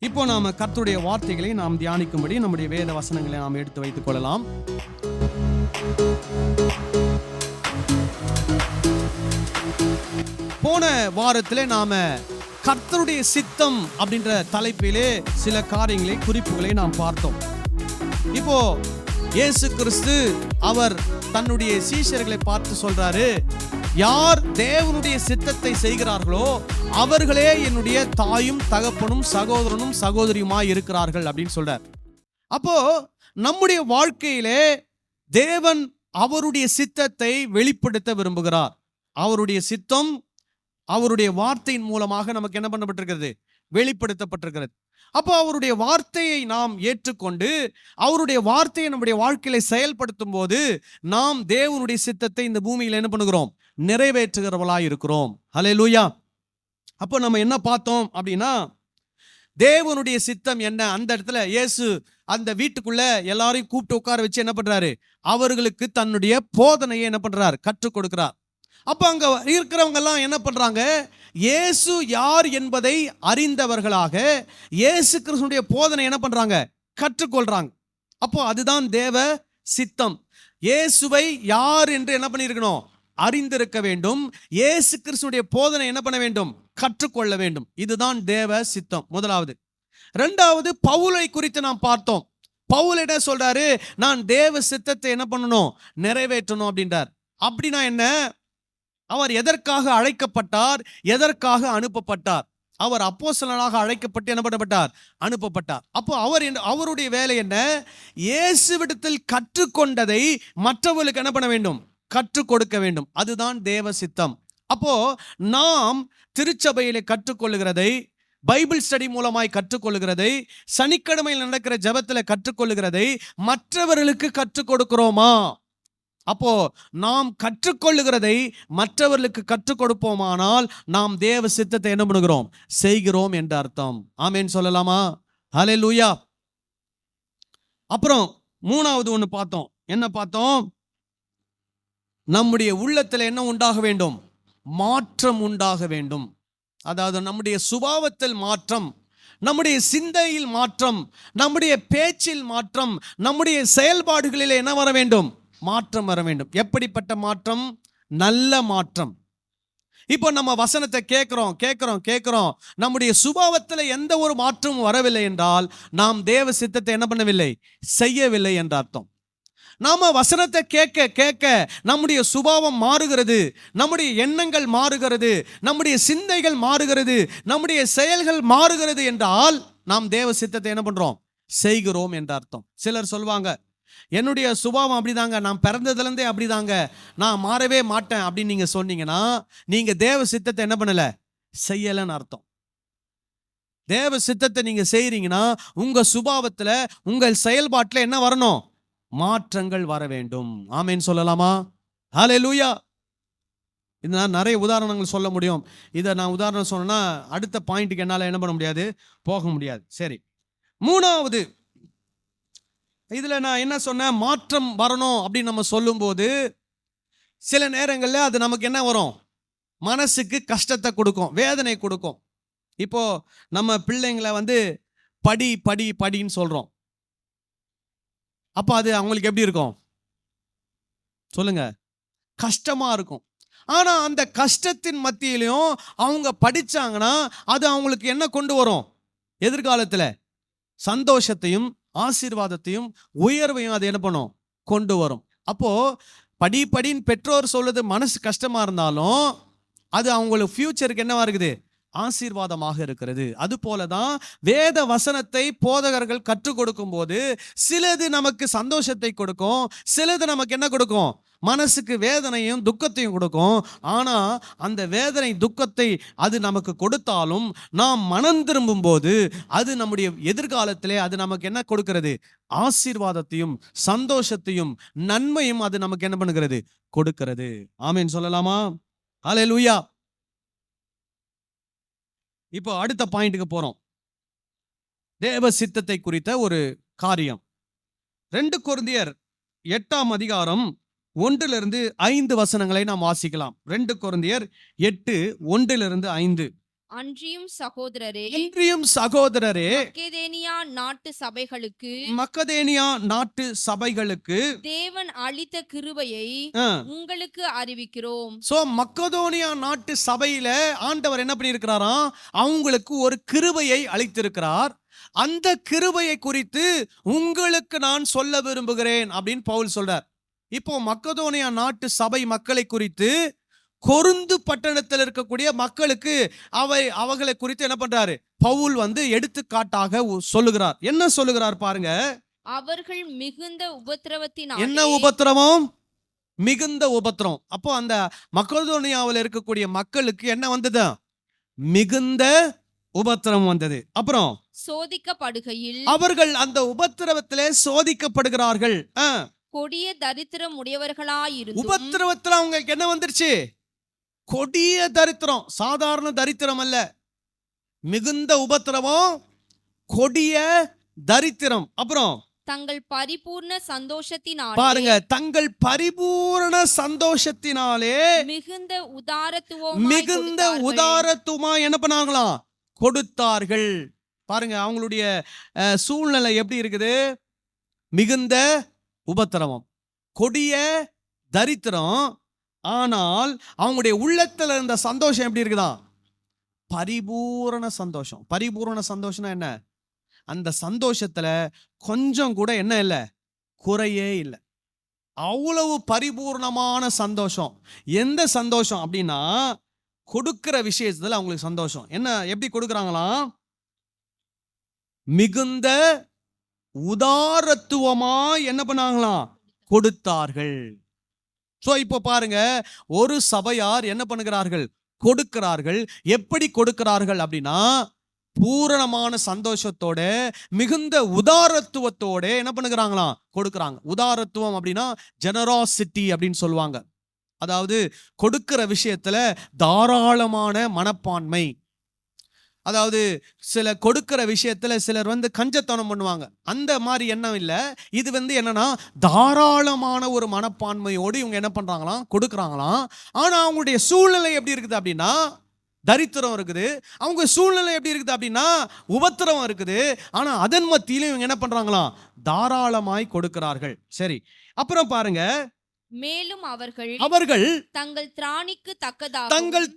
இப்போ நாம கர்த்தருடைய வார்த்தைகளை நாம் தியானிக்கும்படி நம்முடைய வேத வசனங்களை நாம் எடுத்து வைத்துக் கொள்ளலாம். போன வாரத்திலே நாம கர்த்தருடைய சித்தம் அப்படின்ற தலைப்பிலே சில காரியங்களை குறிப்புகளை நாம் பார்த்தோம். இப்போ இயேசு கிறிஸ்து அவர் தன்னுடைய சீஷர்களை பார்த்து சொல்றாரு, யார் தேவனுடைய சித்தத்தை செய்கிறார்களோ அவர்களே என்னுடைய தாயும் தகப்பனும் சகோதரனும் சகோதரியுமாய் இருக்கிறார்கள் அப்படின்னு சொல்றார். அப்போ நம்முடைய வாழ்க்கையிலே தேவன் அவருடைய சித்தத்தை வெளிப்படுத்த விரும்புகிறார். அவருடைய சித்தம் அவருடைய வார்த்தையின் மூலமாக நமக்கு என்ன பண்ணப்பட்டிருக்கிறது? வெளிப்படுத்தப்பட்டிருக்கிறது. அப்போ அவருடைய வார்த்தையை நாம் ஏற்றுக்கொண்டு அவருடைய வார்த்தையை நம்முடைய வாழ்க்கையில செயல்படுத்தும் போது நாம் தேவனுடைய சித்தத்தை இந்த பூமியில் என்ன பண்ணுகிறோம்? நிறைவேற்றுகிறவர்களாய் இருக்கிறோம். ஹல்லேலூயா. அப்போ நம்ம என்ன பார்த்தோம் அப்படின்னா, தேவனுடைய சித்தம் என்ன? அந்த இடத்துல இயேசு அந்த வீட்டுக்குள்ள எல்லாரையும் கூப்பிட்டு உட்கார வச்சு என்ன பண்றாரு? அவர்களுக்கு தன்னுடைய போதனையை என்ன பண்றாரு? கற்றுக் கொடுக்கிறார். அப்ப அங்க இருக்கிறவங்க எல்லாம் என்ன பண்றாங்க? இயேசு யார் என்பதை அறிந்தவர்களாக இயேசு கிறிஸ்துடைய போதனை என்ன பண்றாங்க? கற்றுக்கொள்றாங்க. அப்போ அதுதான் தேவ சித்தம். இயேசுவை யார் என்று என்ன பண்ணியிருக்கணும்? அறிந்திருக்க வேண்டும். இயேசு கிறிஸ்துடைய போதனை என்ன பண்ண வேண்டும்? கற்றுக்கொள்ள வேண்டும். இதுதான் தேவ சித்தம். முதலாவது. இரண்டாவது, பவுலை குறித்து நாம் பார்த்தோம். பவுல் என்ன சொல்றாரு? நான் தேவ சித்தத்தை என்ன பண்ணணும்? நிறைவேற்றணும் அப்படின்றார். அப்படின்னா என்ன? அவர் எதற்காக அழைக்கப்பட்டார்? எதற்காக அனுப்பப்பட்டார்? அவர் அப்போஸ்தலனாக அழைக்கப்பட்டு என்ன பண்ணப்பட்டார்? அனுப்பப்பட்டார். அப்போ அவருடைய வேலை என்ன? இயேசுவிடத்தில் கற்றுக்கொண்டதை மற்றவர்களுக்கு என்ன பண்ண வேண்டும்? கற்றுக் கொடுக்க வேண்டும். அதுதான் தேவ சித்தம். அப்போ நாம் திருச்சபையிலே கற்றுக்கொள்ளுகிறதை, பைபிள் ஸ்டடி மூலமாய் கற்றுக்கொள்ளுகிறதை, சனிக்கிழமையில் நடக்கிற ஜெபத்தில் கற்றுக்கொள்ளுகிறதை மற்றவர்களுக்கு கற்றுக் கொடுக்கிறோமா? அப்போ நாம் கற்றுக்கொள்ளுகிறதை மற்றவர்களுக்கு கற்றுக் கொடுப்போமானால் நாம் தேவ சித்தத்தை என்ன பண்ணுகிறோம்? செய்கிறோம் என்ற அர்த்தம். ஆமென் சொல்லலாமா? ஹல்லேலூயா. அப்புறம் மூணாவது ஒன்று பார்த்தோம். என்ன பார்த்தோம்? நம்முடைய உள்ளத்தில் என்ன உண்டாக வேண்டும்? மாற்றம் உண்டாக வேண்டும். அதாவது நம்முடைய சுபாவத்தில் மாற்றம், நம்முடைய சிந்தையில் மாற்றம், நம்முடைய பேச்சில் மாற்றம், நம்முடைய செயல்பாடுகளில் என்ன வர வேண்டும்? மாற்றம் வர வேண்டும். எப்படிப்பட்ட மாற்றம்? நல்ல மாற்றம். இப்போ நம்ம வசனத்தை கேட்கிறோம். நம்முடைய சுபாவத்தில் எந்த ஒரு மாற்றமும் வரவில்லை என்றால் நாம் தேவ சித்தத்தை என்ன பண்ணவில்லை? செய்யவில்லை என்ற அர்த்தம். நாம வசனத்தை கேட்க நம்முடைய சுபாவம் மாறுகிறது, நம்முடைய எண்ணங்கள் மாறுகிறது, நம்முடைய சிந்தைகள் மாறுகிறது, நம்முடைய செயல்கள் மாறுகிறது என்றால் நாம் தேவ சித்தத்தை என்ன பண்றோம்? செய்கிறோம் என்ற அர்த்தம். சிலர் சொல்வாங்க, என்னுடைய சுபாவம் அப்படிதாங்க, நான் பிறந்ததுலேருந்தே அப்படிதாங்க, நான் மாறவே மாட்டேன் அப்படின்னு நீங்க சொன்னீங்கன்னா நீங்க தேவ சித்தத்தை என்ன பண்ணல? செய்யலன்னு அர்த்தம். தேவ சித்தத்தை நீங்க செய்றீங்கன்னா உங்க சுபாவத்துல, உங்கள் செயல்பாட்டில் என்ன வரணும்? மாற்றங்கள் வர வேண்டும். ஆமென் சொல்லலாமா? ஹல்லேலூயா. இது நான் நிறைய உதாரணங்கள் சொல்ல முடியும். இதை நான் உதாரணம் சொன்னா அடுத்த பாயிண்ட்டுக்கு என்னால் என்ன பண்ண முடியாது? போக முடியாது. சரி, மூணாவது இதுல நான் என்ன சொன்னேன்? மாற்றம் வரணும் அப்படின்னு நம்ம சொல்லும்போது சில நேரங்களில் அது நமக்கு என்ன வரும்? மனசுக்கு கஷ்டத்தை கொடுக்கும், வேதனை கொடுக்கும். இப்போ நம்ம பிள்ளைங்களை படின்னு சொல்றோம். அப்போ அது அவங்களுக்கு எப்படி இருக்கும்? சொல்லுங்க. கஷ்டமா இருக்கும். ஆனா அந்த கஷ்டத்தின் மத்தியிலையும் அவங்க படிச்சாங்கன்னா அது அவங்களுக்கு என்ன கொண்டு வரும்? எதிர்காலத்துல சந்தோஷத்தையும் ஆசீர்வாதத்தையும் உயர்வையும் அது என்ன பண்ணும்? கொண்டு வரும். அப்போ படின்னு பெற்றோர் சொல்றது மனசு கஷ்டமா இருந்தாலும் அது அவங்களுக்கு ஃபியூச்சருக்கு என்னவா இருக்குது? ஆசீர்வாதமாக இருக்கிறது. அது போலதான் வேத வசனத்தை போதகர்கள் கற்றுக் கொடுக்கும் போது சிலது நமக்கு சந்தோஷத்தை கொடுக்கும், சிலது நமக்கு என்ன கொடுக்கும்? மனசுக்கு வேதனையும் துக்கத்தையும் கொடுக்கும். ஆனா அந்த வேதனை துக்கத்தை அது நமக்கு கொடுத்தாலும் நாம் மனம் திரும்பும் போது அது நம்முடைய எதிர்காலத்திலே அது நமக்கு என்ன கொடுக்கிறது? ஆசீர்வாதத்தையும் சந்தோஷத்தையும் நன்மையும் அது நமக்கு என்ன பண்ணுகிறது? கொடுக்கிறது. ஆமென் சொல்லலாமா? ஹல்லேலூயா. இப்போ அடுத்த பாயிண்ட்டுக்கு போறோம். தேவ சித்தத்தை குறித்த ஒரு காரியம். 2 கொரிந்தியர் 8ஆம் அதிகாரம் 1-5 வசனங்களை நாம் வாசிக்கலாம். 2 கொரிந்தியர் 8:1-5. அன்றியும் சகோதரரே, இன்றியும் சகோதரரே, மக்கெதேனியா நாட்டு சபைகளுக்கு மக்கதேனியா நாட்டு சபைகளுக்கு தேவன் அளித்த கிருபையை ஆ, உங்களுக்கு அறிவிக்கிறோம். சோ மக்கதோனியா நாட்டு சபையில ஆண்டவர் என்ன பண்ணியிருக்கிறாராம், அவங்களுக்கு ஒரு கிருபையை அளித்திருக்கிறார். அந்த கிருபையை குறித்து உங்களுக்கு நான் சொல்ல விரும்புகிறேன் அப்படின்னு பவுல் சொல்றார். இப்போ மக்கதோனியா நாட்டு சபை மக்களை குறித்து கொருந்து பட்டணத்தில் இருக்கக்கூடிய மக்களுக்கு அவர்களை குறித்து என்ன பண்றாரு பவுல் எடுத்துக்காட்டாக சொல்லுகிறார். என்ன சொல்லுகிறார் பாருங்க. அவர்கள் மிகுந்த உபத்திரவத்தினால். என்ன உபத்திரவம்? மிகுந்த உபத்திரம். அப்போ அந்த மக்கதோனியாவில் இருக்கக்கூடிய மக்களுக்கு என்ன வந்தது? மிகுந்த உபத்திரம் வந்தது. அப்புறம் சோதிக்கப்படுகையில் அவர்கள் அந்த உபத்திரவத்திலே சோதிக்கப்படுகிறார்கள். கொடிய தரித்திரம் உடையவர்களாயிருந்து. உபத்திரவத்துல அவங்களுக்கு என்ன வந்துருச்சு? கொடிய தரித்திரம். சாதாரண தரித்திரம் அல்ல, மிகுந்த உபத்திரவம், கொடிய தரித்திரம். அப்புறம் தங்கள் பரிபூர்ண சந்தோஷத்தினாலே. பாருங்க, தங்கள் பரிபூரண சந்தோஷத்தினாலே மிகுந்த உதாரத்துவமா என்ன பண்ணாங்களாம்? கொடுத்தார்கள். பாருங்க அவங்களுடைய சூழ்நிலை எப்படி இருக்குது? மிகுந்த உபத்திரவம், கொடிய தரித்திரம். ஆனால் அவங்களுடைய உள்ளத்துல இருந்த சந்தோஷம் எப்படி இருக்குதா? பரிபூரண சந்தோஷம். பரிபூரண சந்தோஷம்னா என்ன? அந்த சந்தோஷத்துல கொஞ்சம் கூட என்ன இல்லை, குறையே இல்லை. அவ்வளவு பரிபூர்ணமான சந்தோஷம். எந்த சந்தோஷம் அப்படின்னா, கொடுக்கிற விஷயத்துல அவங்களுக்கு சந்தோஷம். என்ன, எப்படி கொடுக்குறாங்களாம்? மிகுந்த உதாரத்துவமா என்ன பண்ணாங்களாம்? கொடுத்தார்கள். சோ இப்போ பாருங்க, ஒரு சபையார் என்ன பண்ணுகிறார்கள்? கொடுக்கிறார்கள். எப்படி கொடுக்கிறார்கள் அப்படின்னா, பூரணமான சந்தோஷத்தோட மிகுந்த உதாரத்துவத்தோட என்ன பண்ணுகிறாங்களாம்? கொடுக்கிறாங்க. உதாரத்துவம் அப்படின்னா ஜெனராசிட்டி அப்படின்னு சொல்லுவாங்க. அதாவது கொடுக்கிற விஷயத்துல தாராளமான மனப்பான்மை. அதாவது சில கொடுக்கிற விஷயத்துல சிலர் கஞ்சத்தனம் பண்ணுவாங்க. அந்த மாதிரி எண்ணம் இல்லை. இது என்னன்னா தாராளமான ஒரு மனப்பான்மையோடு இவங்க என்ன பண்றாங்களாம்? கொடுக்குறாங்களாம். ஆனா அவங்களுடைய சூழ்நிலை எப்படி இருக்குது அப்படின்னா, தரித்திரம் இருக்குது. அவங்க சூழ்நிலை எப்படி இருக்குது அப்படின்னா, உபத்திரம் இருக்குது. ஆனா அதன் மத்தியிலும் இவங்க என்ன பண்றாங்களாம்? தாராளமாய் கொடுக்கிறார்கள். சரி, அப்புறம் பாருங்க, மேலும் அவர்கள் தங்கள்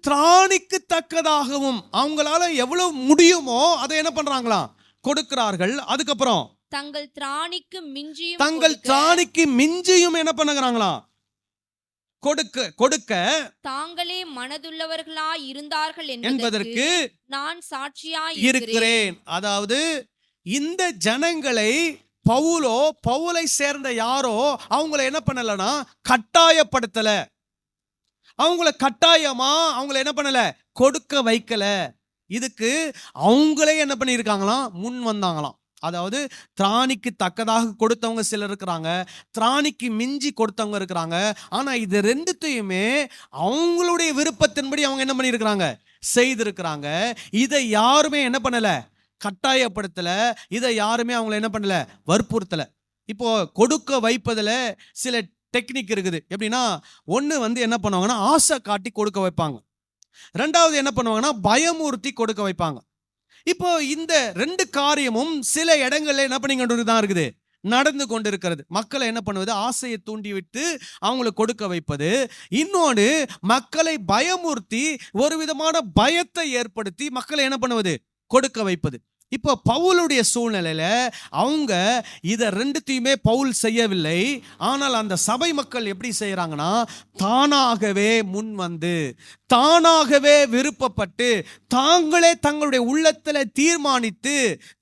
திராணிக்கு தக்கதாகவும் அவங்களால எவ்வளவு முடியுமோ அதை என்ன பண்றாங்களாம்? கொடுக்கிறார்கள். அதுக்கப்புறம் தங்கள் திராணிக்கு மிஞ்சியும் என்ன பண்ணுகிறாங்களாம்? கொடுக்க தாங்களே மனதுள்ளவர்களாய் இருந்தார்கள் என்பதற்கு நான் சாட்சியாய் இருக்கிறேன். அதாவது இந்த ஜனங்களை பவுலை சேர்ந்த யாரோ அவங்கள என்ன பண்ணலன்னா கட்டாயப்படுத்தல. அவங்கள என்ன பண்ணல? கொடுக்க வைக்கல. இதுக்கு அவங்களே என்ன பண்ணியிருக்காங்களாம்? முன் வந்தாங்களாம். அதாவது திராணிக்கு தக்கதாக கொடுத்தவங்க சிலர் இருக்கிறாங்க, திராணிக்கு மிஞ்சி கொடுத்தவங்க இருக்கிறாங்க. ஆனா இது ரெண்டுத்தையுமே அவங்களுடைய விருப்பத்தின்படி அவங்க என்ன பண்ணியிருக்கிறாங்க? செய்திருக்கிறாங்க. இதை யாருமே என்ன பண்ணல? கட்டாயப்படுத்தல. இதை யாருமே அவங்களை என்ன பண்ணல? வற்புறுத்தல. இப்போ கொடுக்க வைப்பதுல சில டெக்னிக் இருக்குது. எப்படின்னா, ஒன்று என்ன பண்ணுவாங்கன்னா ஆசை காட்டி கொடுக்க வைப்பாங்க. ரெண்டாவது என்ன பண்ணுவாங்கன்னா பயமூர்த்தி கொடுக்க வைப்பாங்க. இப்போ இந்த ரெண்டு காரியமும் சில இடங்கள்ல என்ன பண்ணிக்கிட்டு தான் இருக்குது, நடந்து கொண்டு இருக்கிறது. மக்களை என்ன பண்ணுவது? ஆசையை தூண்டி விட்டு அவங்களுக்கு கொடுக்க வைப்பது. இன்னொன்று, மக்களை பயமூர்த்தி ஒரு விதமான பயத்தை ஏற்படுத்தி மக்களை என்ன பண்ணுவது? கொடுக்க வைப்பது. இப்போ பவுலுடைய சூழ்நிலையில அவங்க இதை ரெண்டுத்தையுமே பவுல் செய்யவில்லை. ஆனால் அந்த சபை மக்கள் எப்படி செய்யறாங்கன்னா, தானாகவே முன் வந்து தானாகவே விருப்பப்பட்டு தாங்களே தங்களுடைய உள்ளத்துல தீர்மானித்து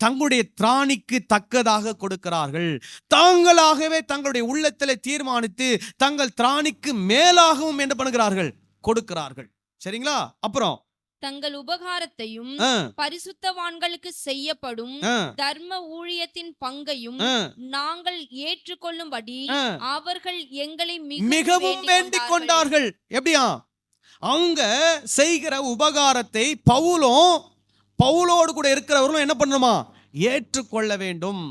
தங்களுடைய திராணிக்கு தக்கதாக கொடுக்கிறார்கள். தாங்களாகவே தங்களுடைய உள்ளத்துல தீர்மானித்து தங்கள் திராணிக்கு மேலாகவும் என்ன பண்ணுகிறார்கள்? கொடுக்கிறார்கள். சரிங்களா? அப்புறம் தங்கள் உபகாரத்தையும் பரிசுத்தவான்களுக்கு செய்யப்படும் தர்ம ஊழியத்தின் பங்கையும் நாங்கள் ஏற்றுக்கொள்ளும்படி அவர்கள் எங்களை மிகவும் வேண்டிக் கொண்டார்கள். எப்படியா? அவங்க செய்கிற உபகாரத்தை பவுலோடு கூட இருக்கிறவர்களும் என்ன பண்ணணுமா? ஏற்றுக்கொள்ள வேண்டும்.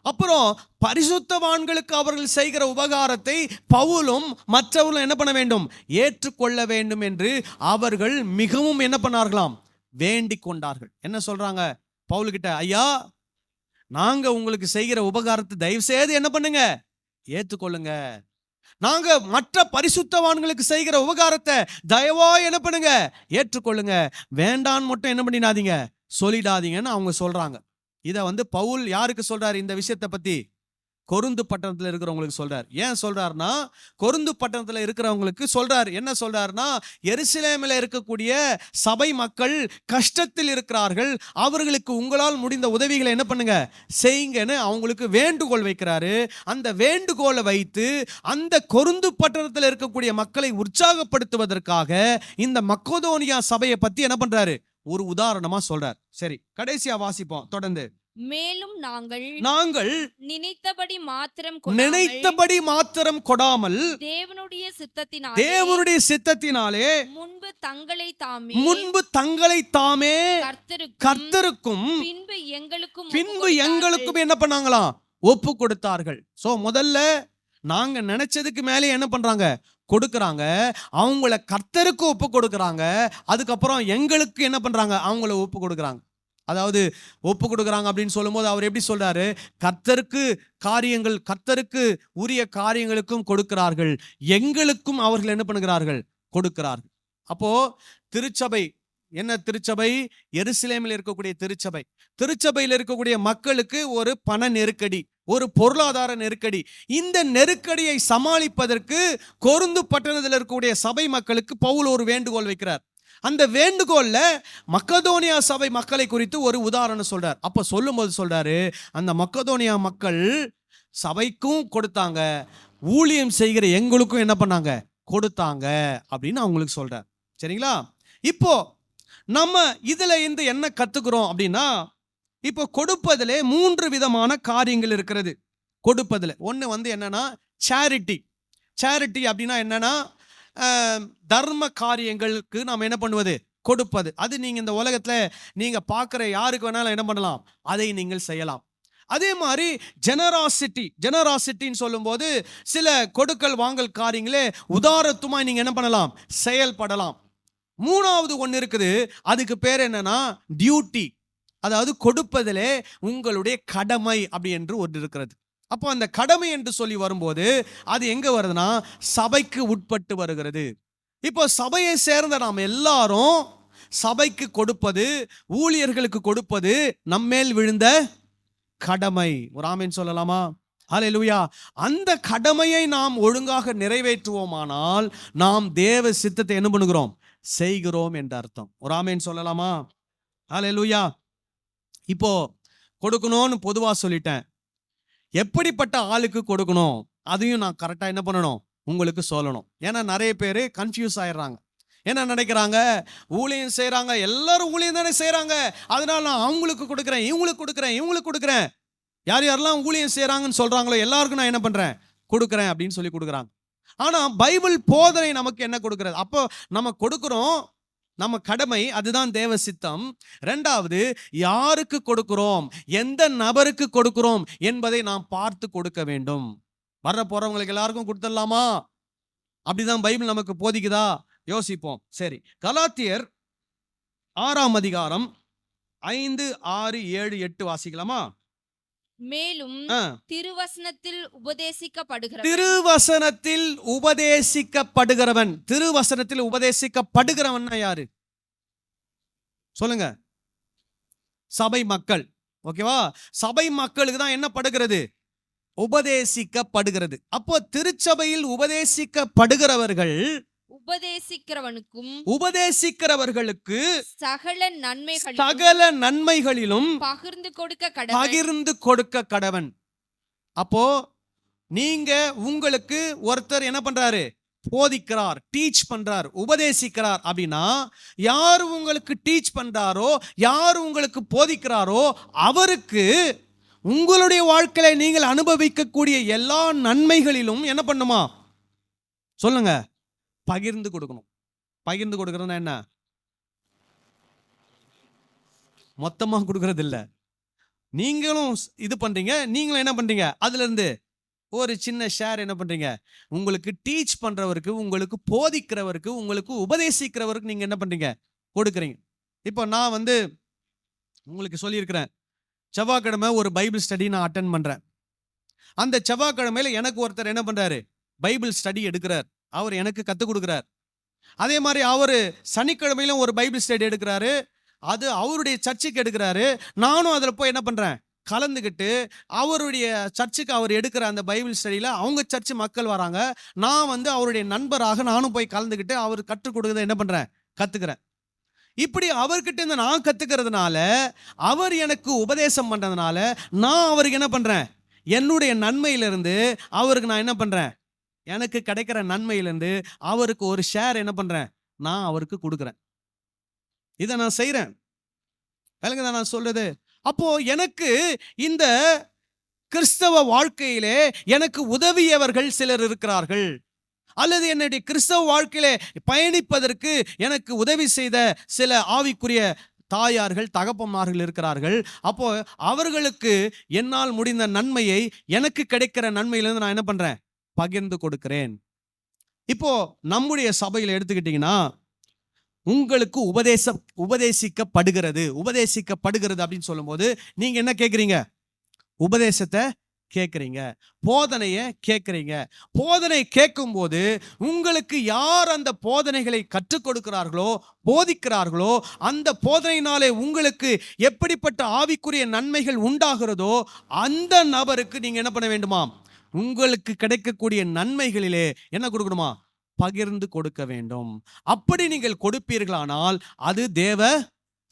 அப்புறம் பரிசுத்தவான்களுக்கு அவர்கள் செய்கிற உபகாரத்தை பவுலும் மற்றவர்களும் என்ன பண்ண வேண்டும்? ஏற்றுக்கொள்ள வேண்டும் என்று அவர்கள் மிகவும் என்ன பண்ணார்களாம்? வேண்டிக் கொண்டார்கள். என்ன சொல்றாங்க பவுல்கிட்ட? ஐயா, நாங்க உங்களுக்கு செய்கிற உபகாரத்தை தயவு செய்து என்ன பண்ணுங்க, ஏத்துக்கொள்ளுங்க. நாங்க மற்ற பரிசுத்தவான்களுக்கு செய்கிற உபகாரத்தை தயவா என்ன பண்ணுங்க, ஏற்றுக்கொள்ளுங்க. வேண்டான்னு மட்டும் என்ன பண்ணிடாதீங்க, சொல்லிடாதீங்கன்னு அவங்க சொல்றாங்க. இத பவுல் யாருக்கு சொல்றாரு? இந்த விஷயத்தை பத்தி கொருந்து பட்டணத்துல இருக்கிறவங்களுக்கு சொல்றார். ஏன் சொல்றாருன்னா, கொருந்து பட்டணத்துல இருக்கிறவங்களுக்கு சொல்றாரு. என்ன சொல்றாருன்னா, எருசலேமில் இருக்கக்கூடிய சபை மக்கள் கஷ்டத்தில் இருக்கிறார்கள், அவர்களுக்கு உங்களால் முடிந்த உதவிகளை என்ன பண்ணுங்க, செய்யுங்கன்னு அவங்களுக்கு வேண்டுகோள் வைக்கிறாரு. அந்த வேண்டுகோளை வைத்து அந்த கொருந்து பட்டணத்தில் இருக்கக்கூடிய மக்களை உற்சாகப்படுத்துவதற்காக இந்த மக்கதோனியா சபையை பத்தி என்ன பண்றாரு, ஒரு உதாரணமா சொல்றார். சரி, கடைசியா வாசிப்போம் தொடர்ந்து. மேலும் நாங்கள் நினைத்தபடி மாத்திரம் கொடாமல் தேவனுடைய சித்தத்தினாலே முன்பு தங்களை தாமே கர்த்தருக்கும் பின்பு எங்களுக்கும் என்ன பண்ணாங்களாம், ஒப்பு கொடுத்தார்கள். சோ முதல்ல நாங்க நினைச்சதுக்கு மேலே என்ன பண்றாங்க, கொடுக்கறாங்க. அவங்கள கர்த்தருக்கு ஒப்பு கொடுக்கறாங்க. அதுக்கப்புறம் எங்களுக்கு என்ன பண்றாங்க, அவங்கள ஒப்பு கொடுக்கறாங்க. அதாவது ஒப்பு கொடுக்குறாங்க அப்படின்னு சொல்லும்போது அவர் எப்படி சொல்றாரு, கர்த்தருக்கு காரியங்கள், கர்த்தருக்கு உரிய காரியங்களுக்கும் கொடுக்கிறார்கள், எங்களுக்கும் அவர்கள் என்ன பண்ணுகிறார்கள், கொடுக்கிறார்கள். அப்போ திருச்சபை என்ன? திருச்சபை எருசலேமில் இருக்கக்கூடிய திருச்சபை. திருச்சபையில் இருக்கக்கூடிய மக்களுக்கு ஒரு பண நெருக்கடி, ஒரு பொருளாதார நெருக்கடி. இந்த நெருக்கடியை சமாளிப்பதற்கு கொருந்து பட்டணத்தில் இருக்கக்கூடிய சபை மக்களுக்கு பவுல் ஒரு வேண்டுகோள் வைக்கிறார். அந்த வேண்டுகோள்ல மக்கதோனியா சபை மக்களை குறித்து ஒரு உதாரணம் சொல்றார். அப்ப சொல்லும்போது சொல்றாரு, அந்த மக்கதோனியா மக்கள் சபைக்கும் கொடுத்தாங்க, ஊழியம் செய்கிற எங்களுக்கும் என்ன பண்ணாங்க, கொடுத்தாங்க அப்படின்னு அவங்களுக்கு சொல்றார். சரிங்களா? இப்போ நம்ம இதுல இருந்து என்ன கத்துக்கிறோம் அப்படின்னா, இப்போ கொடுப்பதிலே 3 விதமான காரியங்கள் இருக்கிறது. கொடுப்பதில் ஒன்று என்னன்னா சேரிட்டி. சேரிட்டி அப்படின்னா என்னன்னா, தர்ம காரியங்களுக்கு நாம் என்ன பண்ணுவது, கொடுப்பது. அது நீங்க இந்த உலகத்துல நீங்க பார்க்குற யாருக்கு வேணாலும் என்ன பண்ணலாம், அதை நீங்கள் செய்யலாம். அதே மாதிரி ஜெனராசிட்டின்னு சொல்லும்போது சில கொடுக்கல் வாங்கல் காரியங்களே உதாரத்துமா நீங்க என்ன பண்ணலாம், செயல்படலாம். 3வது ஒன்று இருக்குது, அதுக்கு பேர் என்னன்னா டியூட்டி. அதாவது கொடுப்பதிலே உங்களுடைய கடமை அப்படி என்று ஒன்று இருக்கிறது. அப்போ அந்த கடமை என்று சொல்லி வரும்போது அது எங்க வருதுன்னா, சபைக்கு உட்பட்டு வருகிறது. இப்போ சபையை சேர்ந்த நாம் எல்லாரும் சபைக்கு கொடுப்பது, ஊழியர்களுக்கு கொடுப்பது நம்மேல் விழுந்த கடமை. ஒரு ஆமென் சொல்லலாமா? ஹல்லேலூயா. அந்த கடமையை நாம் ஒழுங்காக நிறைவேற்றுவோமானால் நாம் தேவ சித்தத்தை என்ன பண்ணுகிறோம், செய்கிறோம் என்ற அர்த்தம். ஒரு ஆமென் சொல்லலாமா? ஹல்லேலூயா. இப்போ கொடுக்கணும்னு பொதுவா சொல்லிட்டேன். எப்படிப்பட்ட ஆளுக்கு கொடுக்கணும் அதையும் நான் கரெக்டாக என்ன பண்ணணும், உங்களுக்கு சொல்லணும். ஏன்னா நிறைய பேர் கன்ஃபியூஸ் ஆயிடுறாங்க. என்ன நினைக்கிறாங்க, ஊழியம் செய்கிறாங்க, எல்லாரும் ஊழியம் தானே செய்கிறாங்க, அதனால நான் அவங்களுக்கு கொடுக்குறேன், இவங்களுக்கு கொடுக்குறேன். யார் யாரெல்லாம் ஊழியம் செய்கிறாங்கன்னு சொல்கிறாங்களோ எல்லாருக்கும் நான் என்ன பண்ணுறேன், கொடுக்குறேன் அப்படின்னு சொல்லி கொடுக்குறாங்க. ஆனால் பைபிள் போதனை நமக்கு என்ன கொடுக்குறது? அப்போ நம்ம கொடுக்குறோம், நம்ம கடமை, அதுதான் தேவ சித்தம். 2வது, யாருக்கு கொடுக்கிறோம், எந்த நபருக்கு கொடுக்கிறோம் என்பதை நாம் பார்த்து கொடுக்க வேண்டும். வர்ற போறவங்களுக்கு எல்லாருக்கும் கொடுத்துடலாமா? அப்படிதான் பைபிள் நமக்கு போதிக்குதா? யோசிப்போம். சரி, கலாத்தியர் 6ஆம் அதிகாரம் 5, 6, 7, 8 வாசிக்கலாமா? மேலும் திருவசனத்தில் உபதேசிக்கப்படுகிறவன் யாரு சொல்லுங்க? சபை மக்கள். ஓகேவா? சபை மக்களுக்கு தான் என்ன படுகிறது, உபதேசிக்கப்படுகிறது. அப்போ திருச்சபையில் உபதேசிக்கிறவர்களுக்கு சகல நன்மைகளிலும் பகிர்ந்து கொடுக்க கடவன். அப்போ நீங்க உங்களுக்கு ஒருத்தர் என்ன பண்றாரு, போதிக்கிறார், டீச் பண்றார், உபதேசிக்கிறார் அப்படின்னா, யார் உங்களுக்கு டீச் பண்றாரோ, யார் உங்களுக்கு போதிக்கிறாரோ அவருக்கு உங்களுடைய வாழ்க்கையில நீங்கள் அனுபவிக்கக்கூடிய எல்லா நன்மைகளிலும் என்ன பண்ணுமா சொல்லுங்க, பகிர்ந்து கொடுக்கணும். பகிர்ந்து கொடுக்கறதுனா என்ன? மொத்தமா கொடுக்கறது இல்ல. நீங்களும் இது பண்றீங்க, நீங்களும் என்ன பண்றீங்க, அதுல இருந்து ஒரு சின்ன ஷேர் என்ன பண்றீங்க, உங்களுக்கு டீச் பண்றவருக்கு, உங்களுக்கு போதிக்கிறவருக்கு, உங்களுக்கு உபதேசிக்கிறவருக்கு நீங்க என்ன பண்றீங்க, கொடுக்குறீங்க. இப்போ நான் உங்களுக்கு சொல்லியிருக்கிறேன், செவ்வாய்க்கிழமை ஒரு பைபிள் ஸ்டடி நான் அட்டென்ட் பண்றேன். அந்த செவ்வாய்க்கிழமையில எனக்கு ஒருத்தர் என்ன பண்றாரு, பைபிள் ஸ்டடி எடுக்கிறார். அவர் எனக்கு கற்றுக் கொடுக்குறார். அதே மாதிரி அவரு சனிக்கிழமையிலும் ஒரு பைபிள் ஸ்டடி எடுக்கிறாரு. அது அவருடைய சர்ச்சுக்கு எடுக்கிறாரு. நானும் அதில் போய் என்ன பண்றேன், கலந்துக்கிட்டு அவருடைய சர்ச்சுக்கு அவர் எடுக்கிற அந்த பைபிள் ஸ்டடியில் அவங்க சர்ச்சு மக்கள் வராங்க. நான் அவருடைய நண்பராக நானும் போய் கலந்துக்கிட்டு அவர் கற்றுக் கொடுக்கறத என்ன பண்றேன், கத்துக்கிறேன். இப்படி அவர்கிட்ட இருந்து நான் கத்துக்கிறதுனால, அவர் எனக்கு உபதேசம் பண்றதுனால, நான் அவருக்கு என்ன பண்றேன், என்னுடைய நன்மையிலிருந்து அவருக்கு நான் என்ன பண்றேன், எனக்கு கிடைக்கிற நன்மையிலிருந்து அவருக்கு ஒரு ஷேர் என்ன பண்றேன், நான் அவருக்கு கொடுக்குறேன். இதை நான் செய்றேன். விளங்குதா நான் சொல்றது? அப்போ எனக்கு இந்த கிறிஸ்தவ வாழ்க்கையிலே எனக்கு உதவியவர்கள் சிலர் இருக்கிறார்கள், அல்லது என்னுடைய கிறிஸ்தவ வாழ்க்கையிலே பயணிப்பதற்கு எனக்கு உதவி செய்த சில ஆவிக்குரிய தாயார்கள் தகப்பமார்கள் இருக்கிறார்கள். அப்போ அவர்களுக்கு என்னால் முடிந்த நன்மையை, எனக்கு கிடைக்கிற நன்மையிலிருந்து நான் என்ன பண்றேன், பகிர்ந்து கொடுக்கிறேன். இப்போ நம்முடைய சபையில் எடுத்துக்கிட்டீங்கன்னா, உங்களுக்கு உபதேசிக்கப்படுகிறது அப்படின்னு சொல்லும்போது நீங்க என்ன கேட்குறீங்க, உபதேசத்தை கேட்குறீங்க, போதனையை கேட்குறீங்க. போதனை கேட்கும்போது உங்களுக்கு யார் அந்த போதனைகளை கற்றுக் கொடுக்கிறார்களோ, போதிக்கிறார்களோ, அந்த போதனையினாலே உங்களுக்கு எப்படிப்பட்ட ஆவிக்குரிய நன்மைகள் உண்டாகிறதோ அந்த நபருக்கு நீங்க என்ன பண்ண வேண்டுமாம், உங்களுக்கு கிடைக்கக்கூடிய நன்மைகளிலே என்ன கொடுக்கணுமா, பகிர்ந்து கொடுக்க வேண்டும். அப்படி நீங்கள் கொடுப்பீர்களானால் அது தேவ